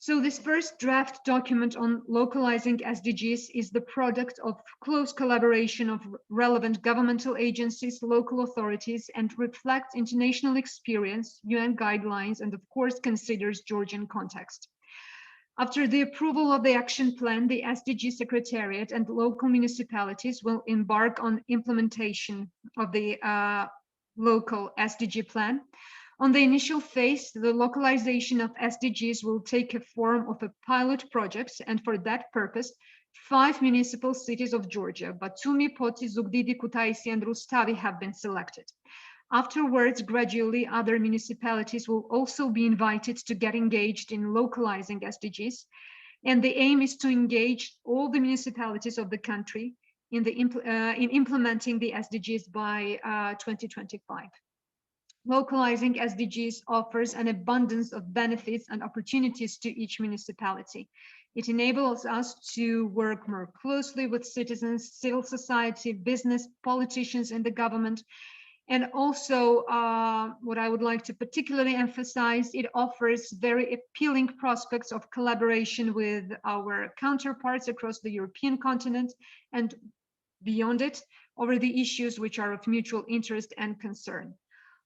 So this first draft document on localizing SDGs is the product of close collaboration of relevant governmental agencies, local authorities, and reflects international experience, UN guidelines, and of course considers Georgian context. After the approval of the action plan, the SDG Secretariat and local municipalities will embark on implementation of the local SDG plan. On the initial phase, the localization of SDGs will take a form of a pilot project, and for that purpose, 5 municipal cities of Georgia, Batumi, Poti, Zugdidi, Kutaisi, and Rustavi have been selected. Afterwards, gradually, other municipalities will also be invited to get engaged in localizing SDGs. And the aim is to engage all the municipalities of the country in implementing the SDGs by 2025. Localizing SDGs offers an abundance of benefits and opportunities to each municipality. It enables us to work more closely with citizens, civil society, business, politicians, and the government. And also, what I would like to particularly emphasize, it offers very appealing prospects of collaboration with our counterparts across the European continent and beyond it over the issues which are of mutual interest and concern.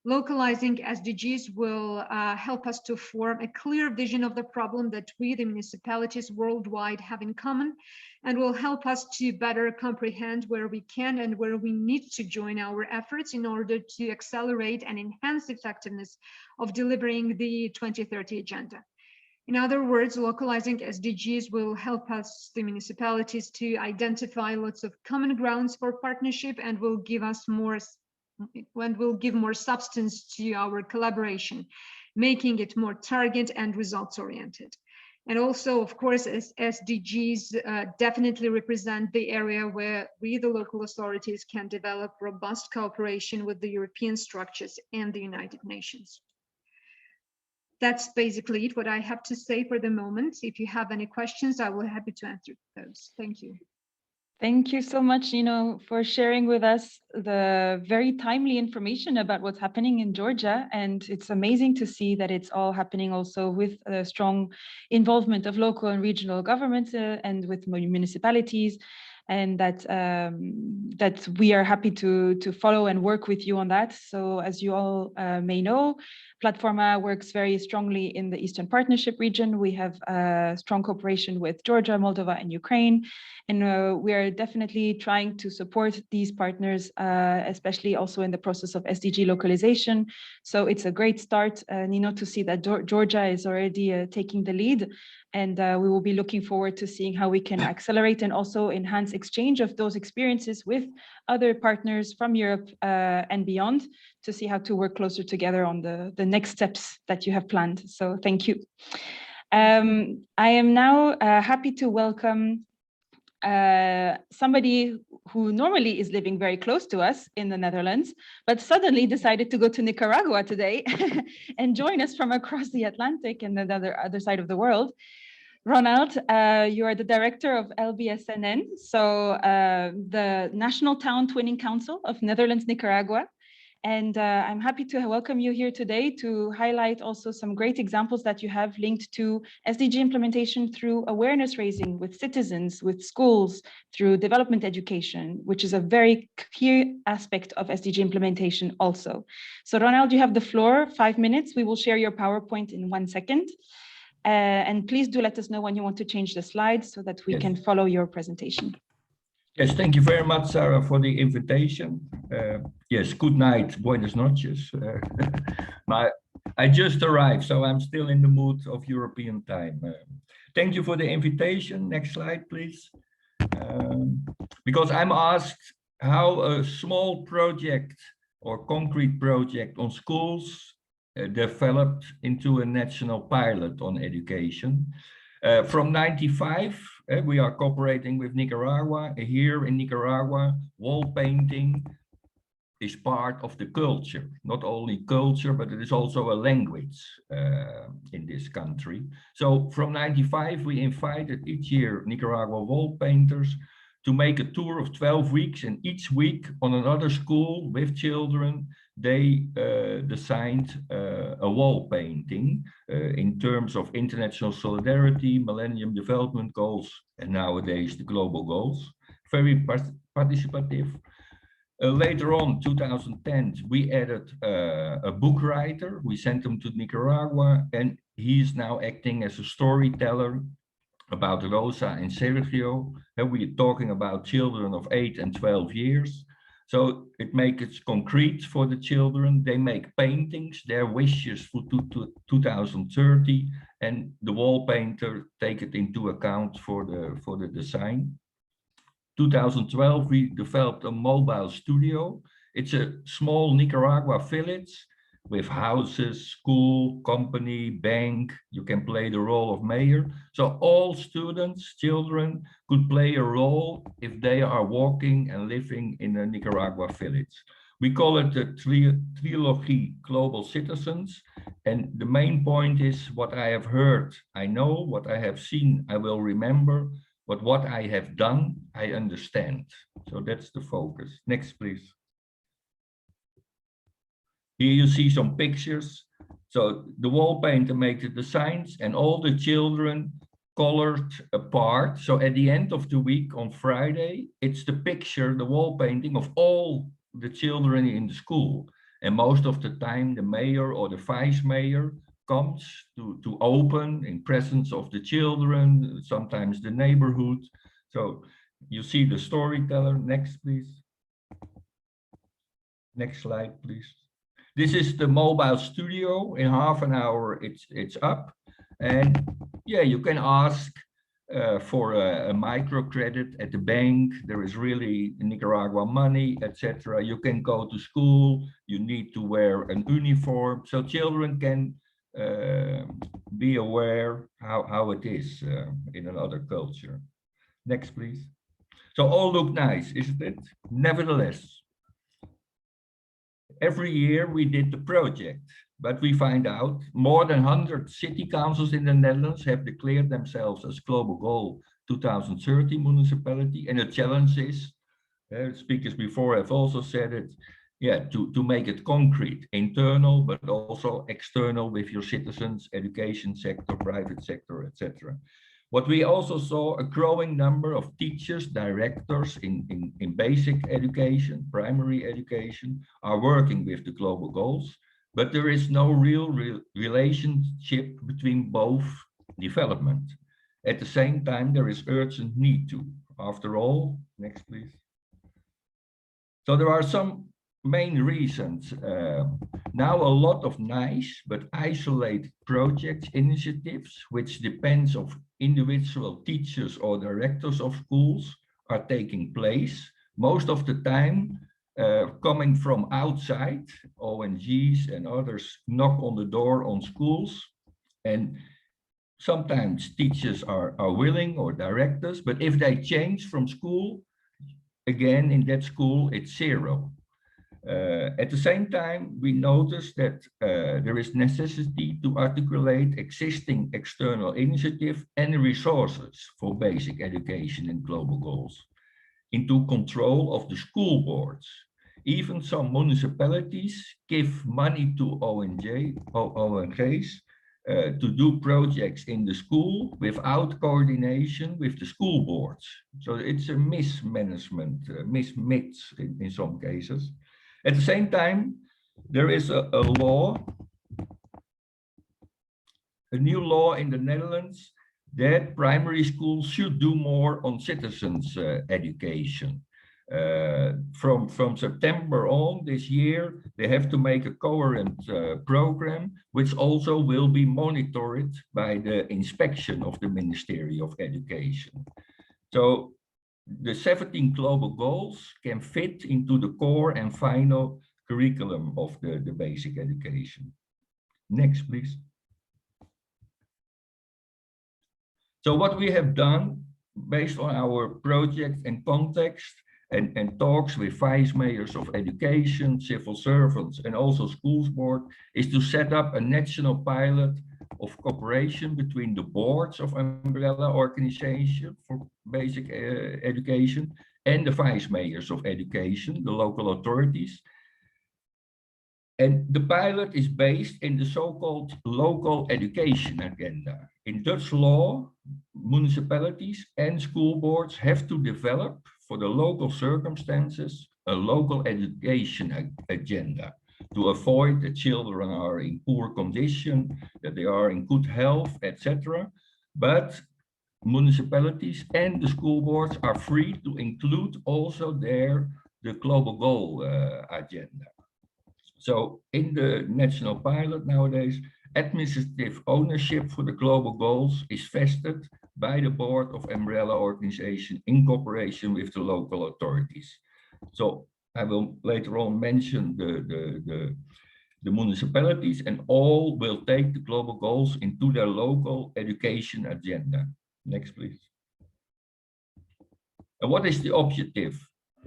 Localizing SDGs will help us to form a clear vision of the problem that we, the municipalities worldwide, have in common, and will help us to better comprehend where we can and where we need to join our efforts in order to accelerate and enhance the effectiveness of delivering the 2030 agenda. In other words, localizing SDGs will help us, the municipalities, to identify lots of common grounds for partnership and will give us more substance to our collaboration, making it more target and results oriented. And also, of course, as SDGs definitely represent the area where we, the local authorities, can develop robust cooperation with the European structures and the United Nations. That's basically it, what I have to say for the moment. If you have any questions, I will be happy to answer those. Thank you. Thank you so much, Nino, for sharing with us the very timely information about what's happening in Georgia. And it's amazing to see that it's all happening also with a strong involvement of local and regional governments and with municipalities. And that we are happy to follow and work with you on that. So as you all may know, PLATFORMA works very strongly in the Eastern Partnership region. We have a strong cooperation with Georgia, Moldova, and Ukraine. And we are definitely trying to support these partners, especially also in the process of SDG localization. So it's a great start, Nino, to see that Georgia is already taking the lead. And we will be looking forward to seeing how we can accelerate and also enhance exchange of those experiences with other partners from Europe and beyond to see how to work closer together on the next steps that you have planned. So thank you. I am now happy to welcome somebody who normally is living very close to us in the Netherlands, but suddenly decided to go to Nicaragua today and join us from across the Atlantic and the other side of the world. Ronald, you are the director of LBSNN, so the National Town Twinning Council of Netherlands-Nicaragua. And I'm happy to welcome you here today to highlight also some great examples that you have linked to SDG implementation through awareness raising with citizens, with schools, through development education, which is a very key aspect of SDG implementation also. So Ronald, you have the floor, 5 minutes. We will share your PowerPoint in 1 second. And please do let us know when you want to change the slides so that we can follow your presentation. Yes, thank you very much, Sarah, for the invitation. Yes, good night, buenas noches. I just arrived, so I'm still in the mood of European time. Thank you for the invitation. Next slide, please. Because I'm asked how a small project or concrete project on schools developed into a national pilot on education. From 95, we are cooperating with Nicaragua. Here in Nicaragua, wall painting is part of the culture. Not only culture, but it is also a language in this country. So from 95, we invited each year Nicaragua wall painters to make a tour of 12 weeks, and each week on another school with children, they designed a wall painting in terms of international solidarity, Millennium Development Goals, and nowadays the global goals. Very participative. Later on, 2010, we added a book writer. We sent him to Nicaragua, and he is now acting as a storyteller about Rosa and Sergio. And we're talking about children of 8 and 12 years. So it makes it concrete for the children. They make paintings, their wishes for 2030, and the wall painter take it into account for the design. 2012, we developed a mobile studio. It's a small Nicaragua village with houses, school, company, bank. You can play the role of mayor. So all students, children could play a role if they are walking and living in a Nicaragua village. We call it the trilogy Global Citizens. And the main point is what I have heard, I know, what I have seen, I will remember, but what I have done, I understand. So that's the focus. Next, please. Here you see some pictures. So the wall painter makes the designs and all the children colored a part. So at the end of the week on Friday, it's the picture, the wall painting of all the children in the school. And most of the time, the mayor or the vice mayor comes to open in presence of the children, sometimes the neighborhood. So you see the storyteller. Next, please. Next slide, please. This is the mobile studio. In half an hour, it's up. And yeah, you can ask for a microcredit at the bank. There is really Nicaragua money, etc. You can go to school. You need to wear an uniform. So children can be aware how it is in another culture. Next, please. So all look nice, isn't it? Nevertheless, every year we did the project, but we find out more than 100 city councils in the Netherlands have declared themselves as global goal 2030 municipality. And the challenge is, speakers before have also said it, yeah, to make it concrete, internal, but also external with your citizens, education sector, private sector, etc. What we also saw, a growing number of teachers, directors in basic education, primary education, are working with the global goals, but there is no real relationship between both development. At the same time, there is urgent need to. After all, next please. So there are some main reasons. Now a lot of nice but isolated projects, initiatives, which depends on individual teachers or directors of schools, are taking place. Most of the time coming from outside, ONGs and others knock on the door on schools, and sometimes teachers are willing, or directors, but if they change from school, again in that school it's zero. At the same time, we notice that there is necessity to articulate existing external initiative and resources for basic education and global goals into control of the school boards. Even some municipalities give money to ONGs to do projects in the school without coordination with the school boards. So it's a mismanagement, mismix in some cases. At the same time, there is a law, a new law in the Netherlands, that primary schools should do more on citizens' education. From September on this year, they have to make a coherent program, which also will be monitored by the inspection of the Ministry of Education. So the 17 global goals can fit into the core and final curriculum of the basic education. Next, please. So what we have done based on our project and context and talks with vice mayors of education, civil servants, and also schools board, is to set up a national pilot of cooperation between the boards of umbrella organization for basic education and the vice mayors of education, the local authorities. And the pilot is based in the so-called local education agenda. In Dutch law, municipalities and school boards have to develop for the local circumstances a local education agenda to avoid that children are in poor condition, that they are in good health, etc. But municipalities and the school boards are free to include also there the global goal agenda. So in the national pilot nowadays, administrative ownership for the global goals is vested by the board of umbrella organization in cooperation with the local authorities. So I will later on mention the municipalities, and all will take the global goals into their local education agenda. Next, please. And what is the objective?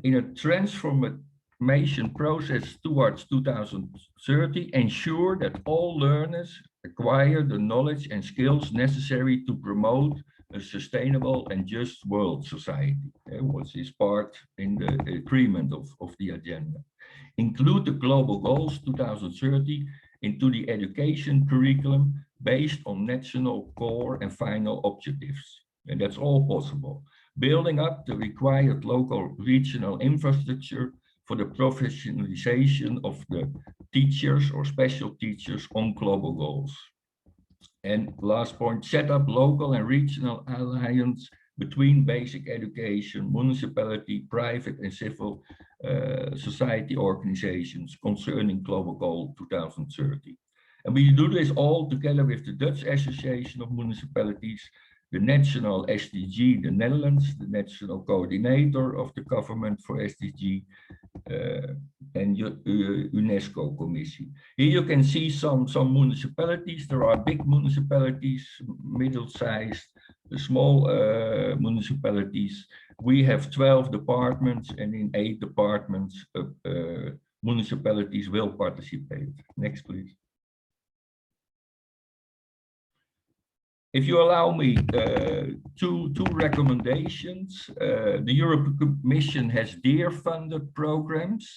In a transformation process towards 2030, ensure that all learners acquire the knowledge and skills necessary to promote a sustainable and just world society, which is part in the agreement of the agenda. Include the global goals 2030 into the education curriculum based on national core and final objectives. And that's all possible. Building up the required local regional infrastructure for the professionalization of the teachers or special teachers on global goals. And last point, set up local and regional alliance between basic education, municipality, private and civil society organizations concerning Global Goal 2030. And we do this all together with the Dutch Association of Municipalities, the national SDG, the Netherlands, the national coordinator of the government for SDG, and UNESCO Commission. Here you can see some municipalities. There are big municipalities, middle-sized, the small municipalities. We have 12 departments, and in 8 departments, municipalities will participate. Next, please. if you allow me, two recommendations. The European Commission has DEAR-funded programs,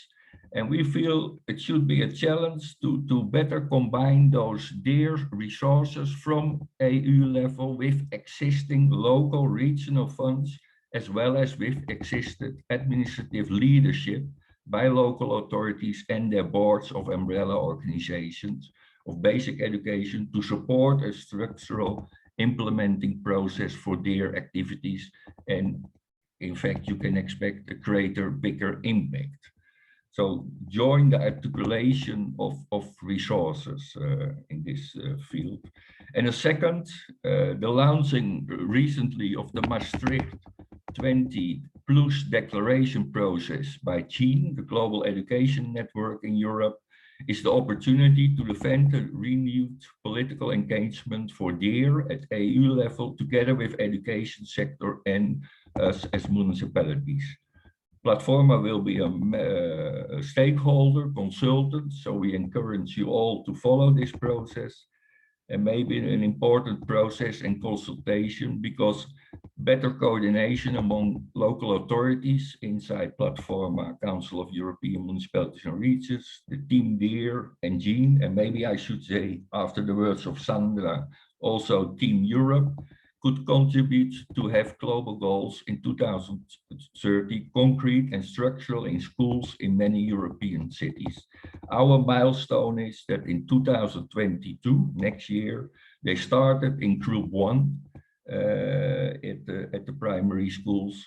and we feel it should be a challenge to better combine those DEAR resources from EU level with existing local regional funds, as well as with existing administrative leadership by local authorities and their boards of umbrella organizations of basic education to support a structural implementing process for their activities. And in fact, you can expect a greater, bigger impact. So join the articulation of resources in this field. And a second, the launching recently of the Maastricht 20 Plus declaration process by CEMR, the Global Education Network in Europe, is the opportunity to defend a renewed political engagement for DEAR at EU level, together with education sector and us as municipalities. PLATFORMA will be a stakeholder consultant, so we encourage you all to follow this process, and maybe an important process and consultation, because better coordination among local authorities inside PLATFORMA, Council of European Municipalities and Regions, the team DEAR and Jean, and maybe I should say, after the words of Sandra, also Team Europe, could contribute to have global goals in 2030, concrete and structural in schools in many European cities. Our milestone is that in 2022, next year, they started in Group 1 at the primary schools.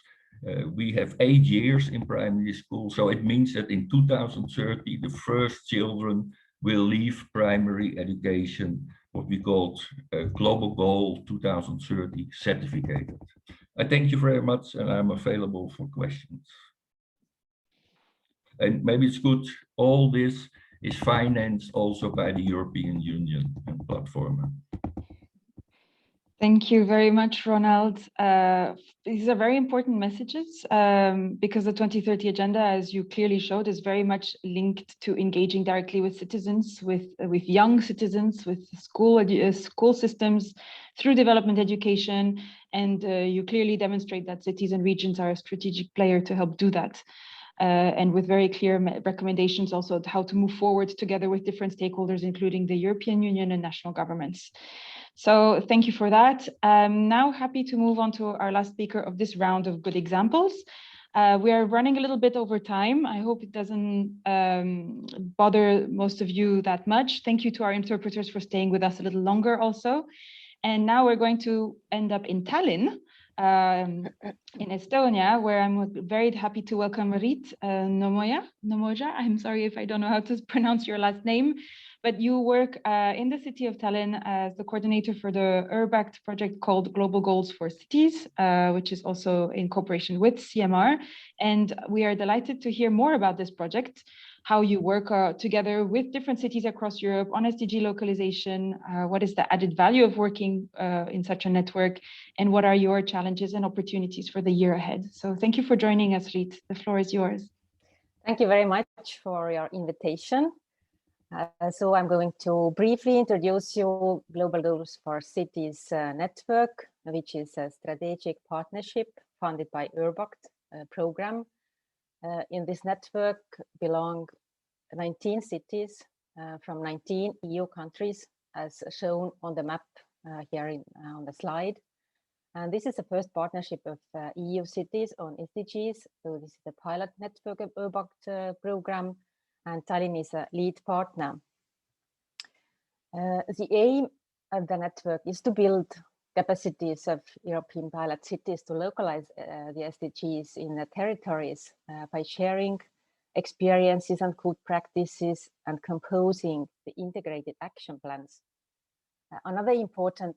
We have 8 years in primary school, so it means that in 2030, the first children will leave primary education, what we call Global Goal 2030 certificated. I thank you very much, and I'm available for questions. And maybe it's good, all this is financed also by the European Union and PLATFORMA. Thank you very much, Ronald. These are very important messages because the 2030 agenda, as you clearly showed, is very much linked to engaging directly with citizens, with young citizens, with school systems, through development education. And you clearly demonstrate that cities and regions are a strategic player to help do that. And with very clear recommendations also how to move forward together with different stakeholders, including the European Union and national governments. So thank you for that. I'm now happy to move on to our last speaker of this round of good examples. We are running a little bit over time. I hope it doesn't bother most of you that much. Thank you to our interpreters for staying with us a little longer also. And now we're going to end up in Tallinn, in Estonia, where I'm very happy to welcome Rit Nomoja. I'm sorry if I don't know how to pronounce your last name, but you work in the city of Tallinn as the coordinator for the URBACT project called Global Goals for Cities, which is also in cooperation with CEMR. And we are delighted to hear more about this project, how you work together with different cities across Europe on SDG localization, what is the added value of working in such a network, and what are your challenges and opportunities for the year ahead. So thank you for joining us, Rit. The floor is yours. Thank you very much for your invitation. So I'm going to briefly introduce you Global Goals for Cities network, which is a strategic partnership funded by URBACT program. In this network belong 19 cities from 19 EU countries, as shown on the map here on the slide. And this is the first partnership of EU cities on SDGs. So this is the pilot network of URBACT program, and Tallinn is a lead partner. The aim of the network is to build capacities of European pilot cities to localize the SDGs in the territories by sharing experiences and good practices and composing the integrated action plans. Another important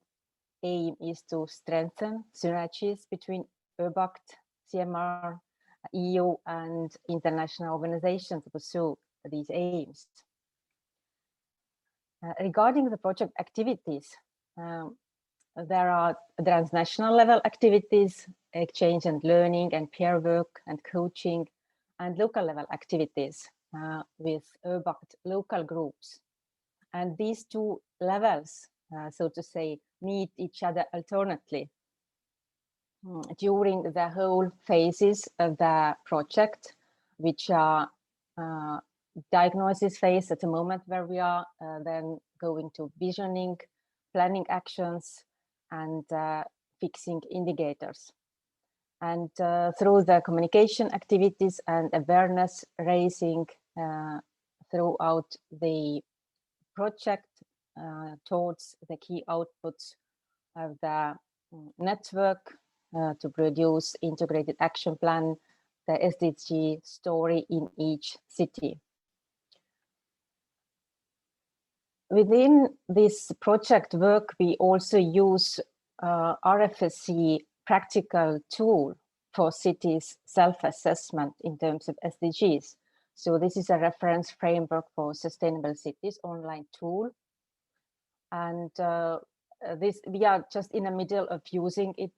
aim is to strengthen synergies between URBACT, CEMR, EU and international organizations to pursue these aims. Regarding the project activities, there are transnational level activities, exchange and learning and peer work and coaching, and local level activities with URBACT local groups. And these two levels so to say, meet each other alternately during the whole phases of the project, which are diagnosis phase at the moment where we are, then going to visioning, planning actions, and fixing indicators. And through the communication activities and awareness raising throughout the project towards the key outputs of the network to produce integrated action plan, the SDG story in each city. Within this project work, we also use RFSC practical tool for cities self-assessment in terms of SDGs. So this is a reference framework for sustainable cities online tool. And this we are just in the middle of using it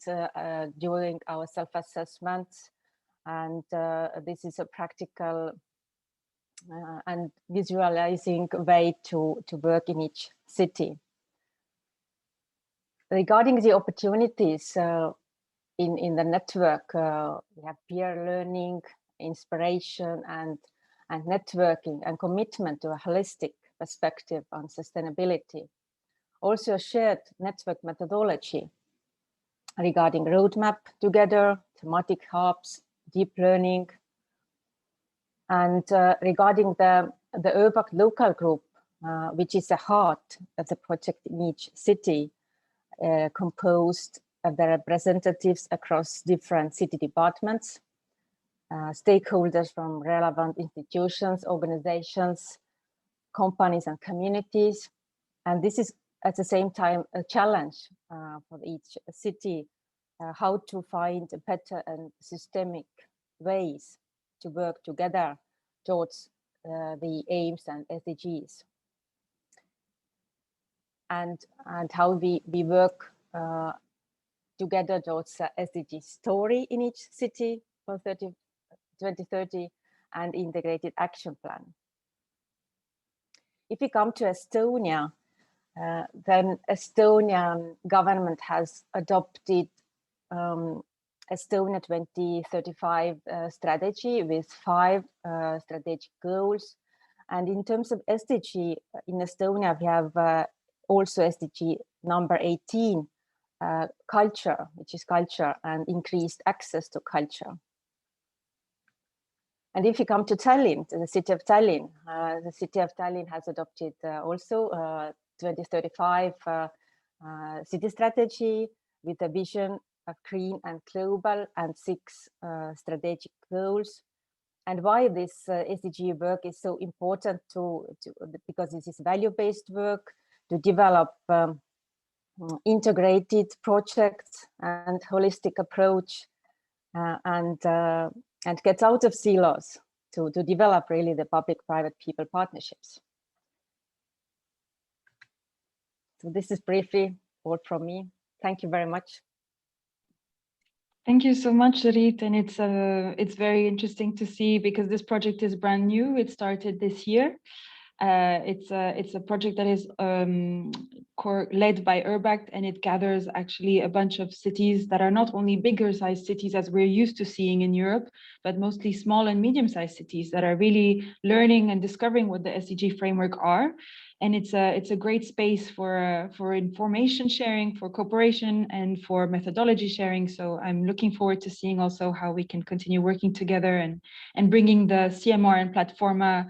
during our self-assessment. And this is a practical and visualizing way to work in each city. Regarding the opportunities in the network, we have peer learning, inspiration, and networking, and commitment to a holistic perspective on sustainability. Also a shared network methodology regarding roadmap together, thematic hubs, deep learning. And regarding the URBACT local group, which is the heart of the project in each city, composed of the representatives across different city departments, stakeholders from relevant institutions, organizations, companies, and communities. And this is at the same time a challenge for each city, how to find better and systemic ways to work together towards the aims and SDGs. And how we work together towards the SDG story in each city for 2030 and integrated action plan. If we come to Estonia, then Estonian government has adopted Estonia 2035 strategy with 5 strategic goals. And in terms of SDG in Estonia, we have also SDG number 18, culture, which is culture and increased access to culture. And if you come to Tallinn, to the city of Tallinn has adopted also 2035 city strategy with a vision of green and global and 6 strategic goals. And why this SDG work is so important because this is value-based work to develop integrated projects and holistic approach and get out of silos to develop really the public-private people partnerships. So this is briefly all from me. Thank you very much. Thank you so much, Rit, and it's very interesting to see because this project is brand new. It started this year. It's a project that is led by URBACT, and it gathers actually a bunch of cities that are not only bigger sized cities as we're used to seeing in Europe, but mostly small and medium sized cities that are really learning and discovering what the SDG framework are. And it's a great space for information sharing, for cooperation, and for methodology sharing. So I'm looking forward to seeing also how we can continue working together and bringing the CEMR and PLATFORMA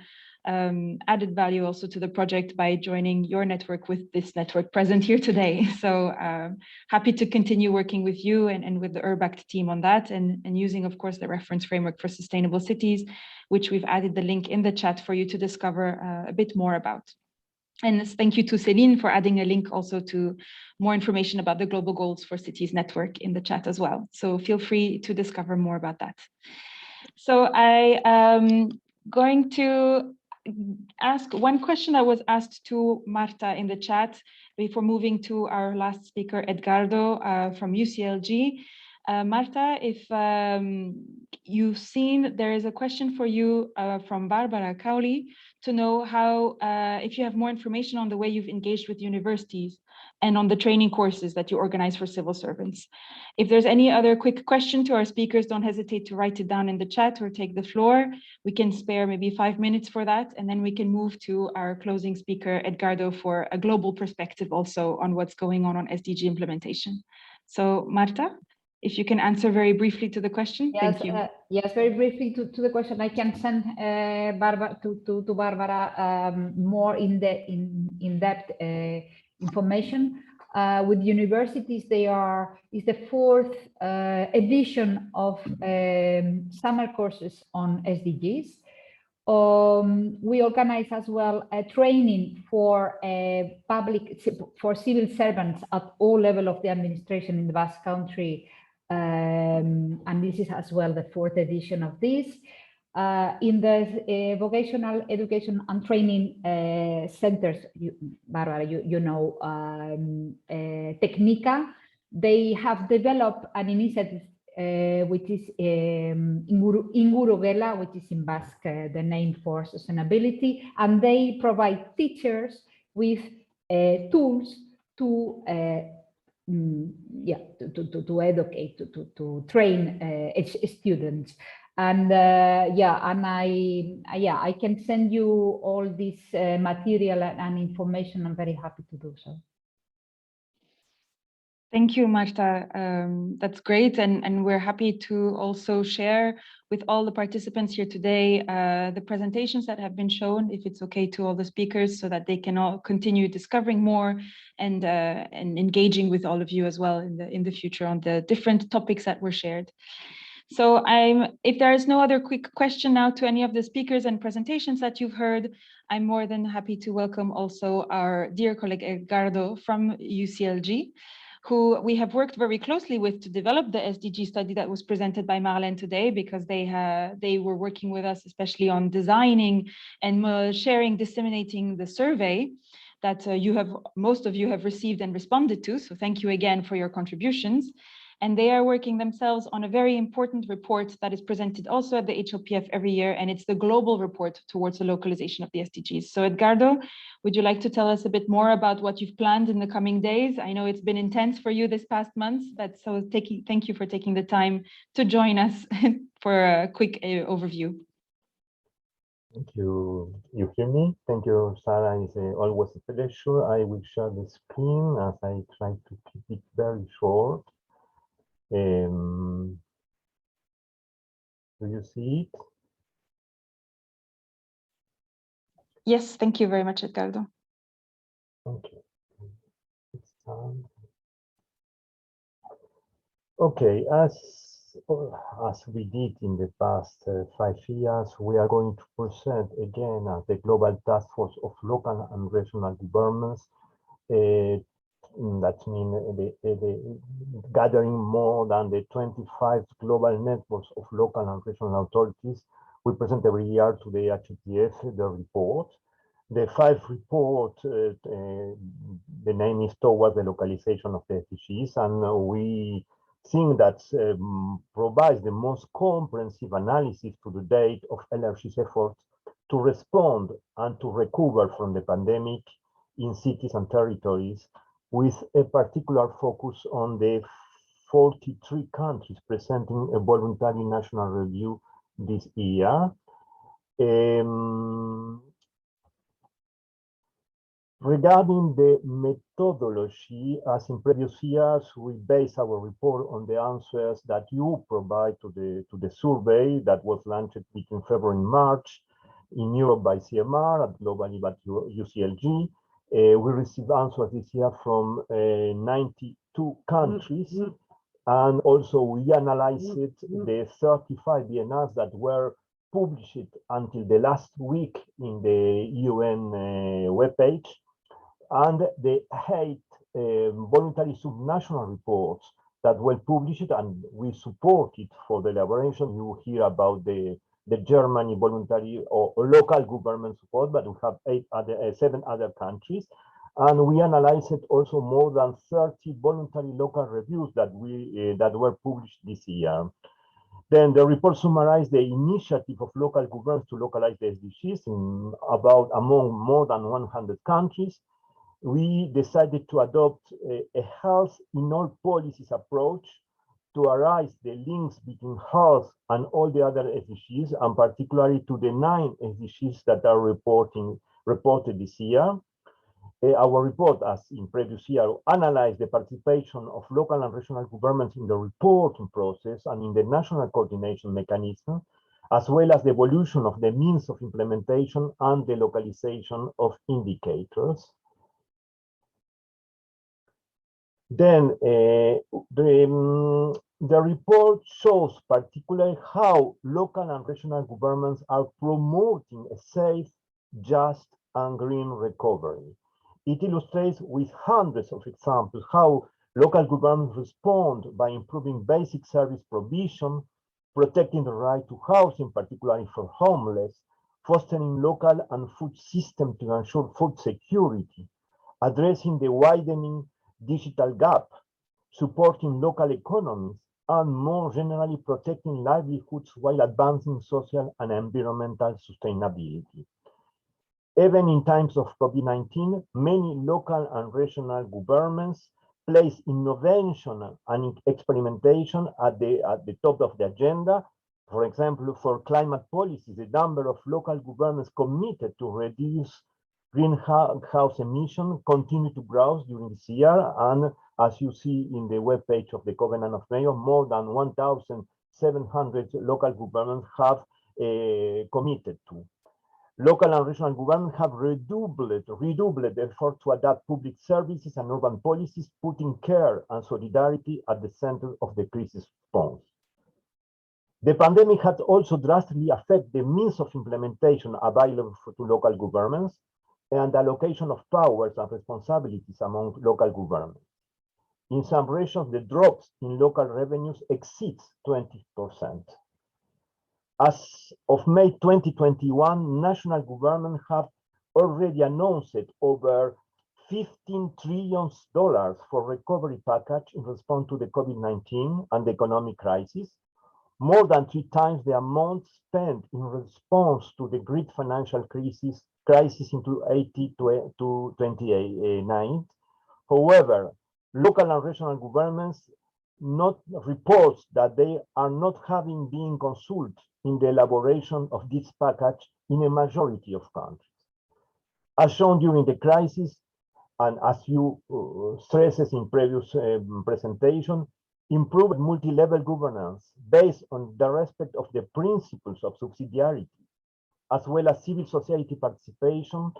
added value also to the project by joining your network with this network present here today. So happy to continue working with you and with the URBACT team on that and using, of course, the reference framework for sustainable cities, which we've added the link in the chat for you to discover a bit more about. And thank you to Céline for adding a link also to more information about the Global Goals for Cities Network in the chat as well. So feel free to discover more about that. So I am going to ask one question I was asked to Marta in the chat before moving to our last speaker, Edgardo from UCLG. Marta, if you've seen, there is a question for you from Barbara Cowley to know how, if you have more information on the way you've engaged with universities and on the training courses that you organize for civil servants. If there's any other quick question to our speakers, don't hesitate to write it down in the chat or take the floor. We can spare maybe 5 minutes for that, and then we can move to our closing speaker, Edgardo, for a global perspective also on what's going on SDG implementation. So Marta, if you can answer very briefly to the question. Yes, thank you. Yes, very briefly to the question. I can send Barbara to Barbara more in-depth information. With universities, is the 4th edition of summer courses on SDGs. We organize as well a training for civil servants at all levels of the administration in the Basque Country. And this is as well the 4th edition of this. In the vocational education and training centers, Barbara, you know, Technica, they have developed an initiative which is Ingurugela, which is in Basque, the name for sustainability, and they provide teachers with tools to educate, to train students. And I can send you all this material and information. I'm very happy to do so. Thank you, Marta. That's great. And we're happy to also share with all the participants here today the presentations that have been shown, if it's okay to all the speakers, so that they can all continue discovering more and engaging with all of you as well in the future on the different topics that were shared. So if there is no other quick question now to any of the speakers and presentations that you've heard, I'm more than happy to welcome also our dear colleague Edgardo from UCLG, who we have worked very closely with to develop the SDG study that was presented by Marlène today, because they were working with us, especially on designing and sharing, disseminating the survey that most of you have received and responded to. So thank you again for your contributions. And they are working themselves on a very important report that is presented also at the HLPF every year, and it's the global report towards the localization of the SDGs. So Edgardo, would you like to tell us a bit more about what you've planned in the coming days? I know it's been intense for you this past month, thank you for taking the time to join us for a quick overview. Thank you. You hear me? Thank you, Sara. It's always a pleasure. I will share the screen as I try to keep it very short. Do you see it? Yes, thank you very much, Edgardo. Okay. Okay, as we did in the past 5 years, we are going to present again as the Global Task Force of Local and Regional Governments. That means the gathering more than the 25 global networks of local and regional authorities. We present every year to the HLPF the report. The 5 report, the name is Towards the Localization of the SDGs, and we think that provides the most comprehensive analysis to the date of LRG's efforts to respond and to recover from the pandemic in cities and territories, with a particular focus on the 43 countries presenting a voluntary national review this year. Regarding the methodology, as in previous years, we base our report on the answers that you provide to the survey that was launched between February and March in Europe by CEMR and globally by UCLG. We received answers this year from 92 countries, and also we analyzed the 35 BNRs that were published until the last week in the UN webpage, and the 8 voluntary subnational reports that were published, and we supported for the elaboration. You hear about the Germany voluntary or local government support, but we have 7 other countries. And we analyzed also more than 30 voluntary local reviews that were published this year. Then the report summarized the initiative of local governments to localize the SDGs among more than 100 countries. We decided to adopt a health in all policies approach to arise the links between health and all the other SDGs, and particularly to the 9 SDGs that are reported this year. Our report, as in previous year, analyzed the participation of local and regional governments in the reporting process and in the national coordination mechanism, as well as the evolution of the means of implementation and the localization of indicators. Then the report shows particularly how local and regional governments are promoting a safe, just, and green recovery. It illustrates with hundreds of examples how local governments respond by improving basic service provision, protecting the right to housing, particularly for homeless, fostering local and food systems to ensure food security, addressing the widening digital gap, supporting local economies, and more generally protecting livelihoods while advancing social and environmental sustainability. Even in times of COVID-19, many local and regional governments place innovation and experimentation at the top of the agenda. For example, for climate policies, the number of local governments committed to reduce greenhouse emissions continue to grow during this year, and as you see in the webpage of the Covenant of Mayors, more than 1,700 local governments have committed to. Local and regional governments have redoubled effort to adapt public services and urban policies, putting care and solidarity at the center of the crisis response. The pandemic has also drastically affected the means of implementation available to local governments and the allocation of powers and responsibilities among local governments. In some regions, the drops in local revenues exceeds 20%. As of May 2021, national governments have already announced over $15 trillion for recovery package in response to the COVID-19 and the economic crisis, more than 3 times the amount spent in response to the great financial crisis in 2008-2009. However, local and regional governments not reports that they are not having been consulted in the elaboration of this package in a majority of countries. As shown during the crisis, and as you stresses in previous presentation, improved multi-level governance based on the respect of the principles of subsidiarity, as well as civil society participation,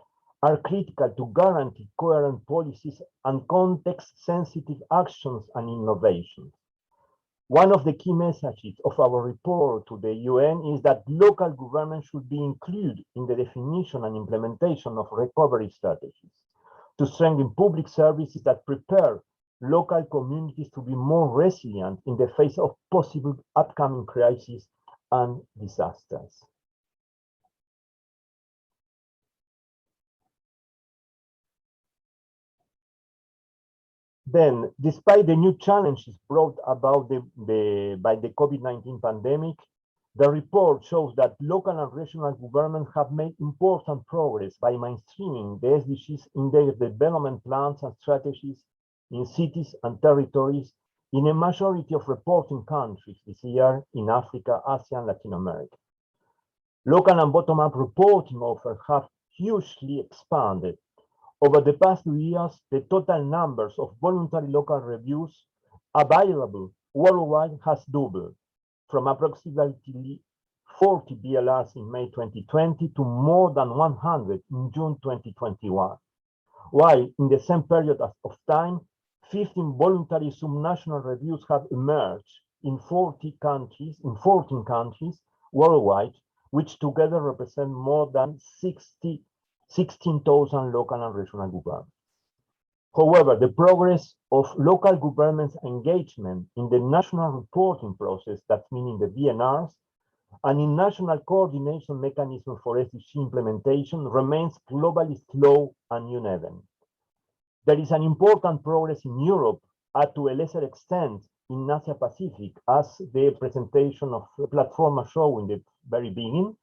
are critical to guarantee coherent policies and context-sensitive actions and innovations. One of the key messages of our report to the UN is that local government should be included in the definition and implementation of recovery strategies to strengthen public services that prepare local communities to be more resilient in the face of possible upcoming crises and disasters. Then, despite the new challenges brought about by the COVID-19 pandemic, the report shows that local and regional governments have made important progress by mainstreaming the SDGs in their development plans and strategies in cities and territories in a majority of reporting countries this year in Africa, Asia, and Latin America. Local and bottom-up reporting offers have hugely expanded. Over the past 2 years, the total numbers of voluntary local reviews available worldwide has doubled, from approximately 40 BLRs in May 2020 to more than 100 in June 2021, while in the same period of time, 15 voluntary subnational reviews have emerged in 14 countries worldwide, which together represent more than 16,000 local and regional governments. However, the progress of local governments' engagement in the national reporting process, that's meaning the VNRs, and in national coordination mechanism for SDG implementation remains globally slow and uneven. There is an important progress in Europe, and to a lesser extent in Asia Pacific, as the presentation of PLATFORMA showed in the very beginning.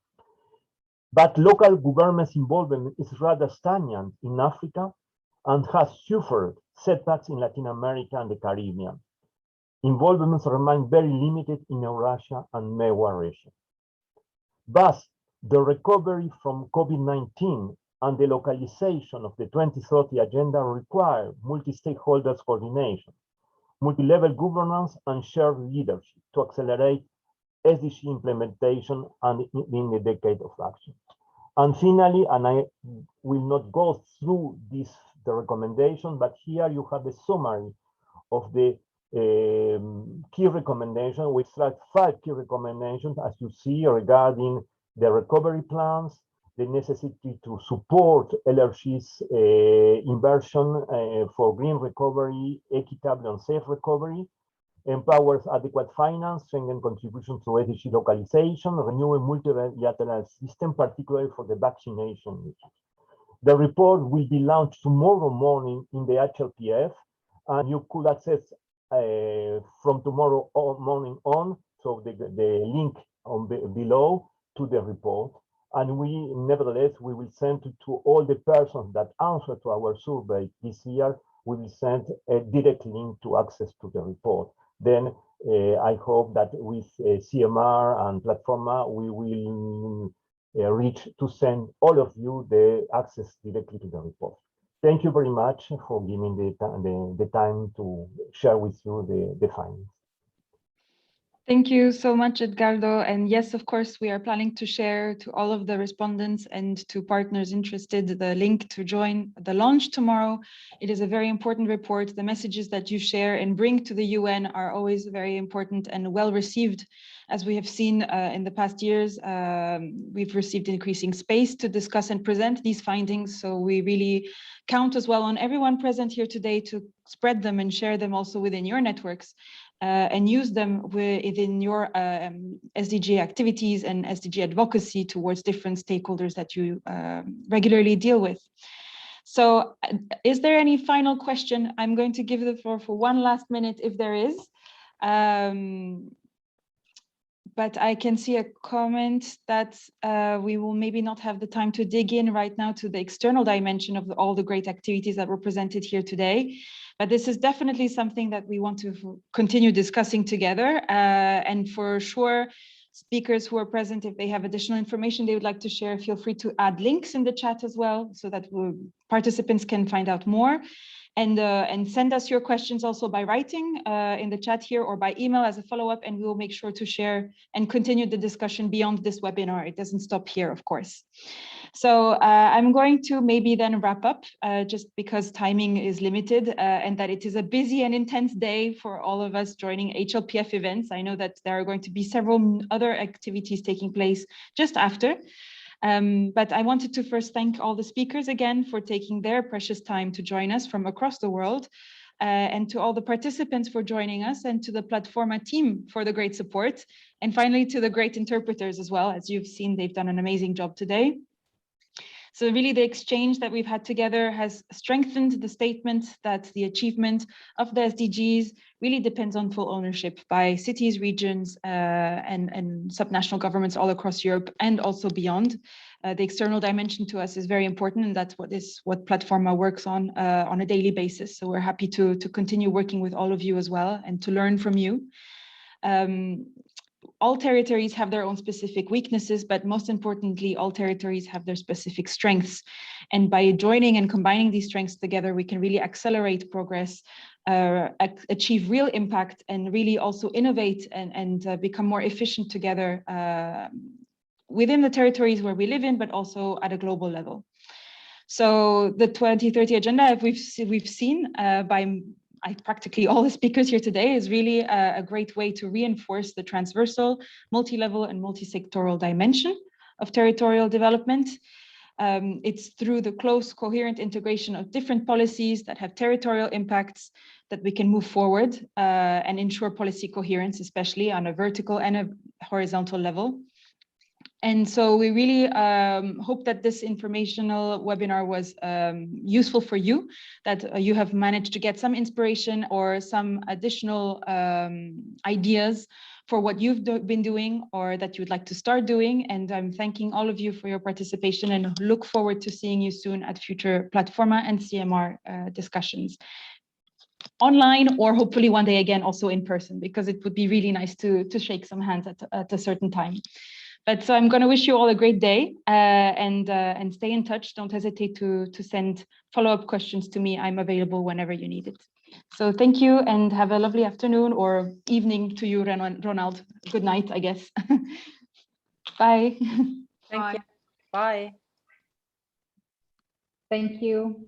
But local government's involvement is rather stagnant in Africa and has suffered setbacks in Latin America and the Caribbean. Involvements remain very limited in Eurasia and MEWA region. Thus, the recovery from COVID-19 and the localization of the 2030 agenda require multi-stakeholders coordination, multi-level governance, and shared leadership to accelerate SDG implementation and in the decade of action. And finally, and I will not go through the recommendation, but here you have a summary of the key recommendations. We extract 5 key recommendations, as you see, regarding the recovery plans, the necessity to support LRG's inversion for green recovery, equitable and safe recovery, empowers adequate finance, strengthen contribution to SDG localization, renew a multilateral system, particularly for the vaccination issues. The report will be launched tomorrow morning in the HLPF, and you could access from tomorrow morning on, so the link on below to the report. And we, nevertheless, we will send to all the persons that answer to our survey this year, we will send a direct link to access to the report. Then I hope that with CMR and PLATFORMA, we will reach to send all of you the access directly to the report. Thank you very much for giving the time to share with you the findings. Thank you so much, Edgardo. And yes, of course, we are planning to share to all of the respondents and to partners interested the link to join the launch tomorrow. It is a very important report. The messages that you share and bring to the UN are always very important and well received. As we have seen in the past years, we've received increasing space to discuss and present these findings. So we really count as well on everyone present here today to spread them and share them also within your networks. And use them within your SDG activities and SDG advocacy towards different stakeholders that you regularly deal with. So is there any final question? I'm going to give the floor for one last minute if there is. But I can see a comment that we will maybe not have the time to dig in right now to the external dimension of all the great activities that were presented here today. But this is definitely something that we want to continue discussing together. And for sure, speakers who are present, if they have additional information they would like to share, feel free to add links in the chat as well, so that participants can find out more. And send us your questions also by writing in the chat here or by email as a follow-up, and we will make sure to share and continue the discussion beyond this webinar. It doesn't stop here, of course. So I'm going to maybe then wrap up just because timing is limited and that it is a busy and intense day for all of us joining HLPF events. I know that there are going to be several other activities taking place just after. But I wanted to first thank all the speakers again for taking their precious time to join us from across the world, and to all the participants for joining us, and to the PLATFORMA team for the great support, and finally to the great interpreters as well. As you've seen, they've done an amazing job today. So really the exchange that we've had together has strengthened the statement that the achievement of the SDGs really depends on full ownership by cities, regions, and subnational governments all across Europe and also beyond. The external dimension to us is very important, and that's what PLATFORMA works on a daily basis. So we're happy to continue working with all of you as well and to learn from you. All territories have their own specific weaknesses, but most importantly, all territories have their specific strengths. And by joining and combining these strengths together, we can really accelerate progress, achieve real impact, and really also innovate and become more efficient together within the territories where we live in, but also at a global level. So the 2030 agenda, we've seen by practically all the speakers here today, is really a great way to reinforce the transversal, multi-level and multi-sectoral dimension of territorial development. It's through the close, coherent integration of different policies that have territorial impacts that we can move forward and ensure policy coherence, especially on a vertical and a horizontal level. And so we really hope that this informational webinar was useful for you, that you have managed to get some inspiration or some additional ideas for what you've been doing or that you'd like to start doing. And I'm thanking all of you for your participation and look forward to seeing you soon at future PLATFORMA and CEMR discussions. Online or hopefully one day again also in person, because it would be really nice to shake some hands at a certain time. But so I'm going to wish you all a great day and stay in touch. Don't hesitate to send follow-up questions to me. I'm available whenever you need it. So thank you and have a lovely afternoon or evening to you, Ronald. Good night, I guess. Bye. Thank you. Bye. Thank you.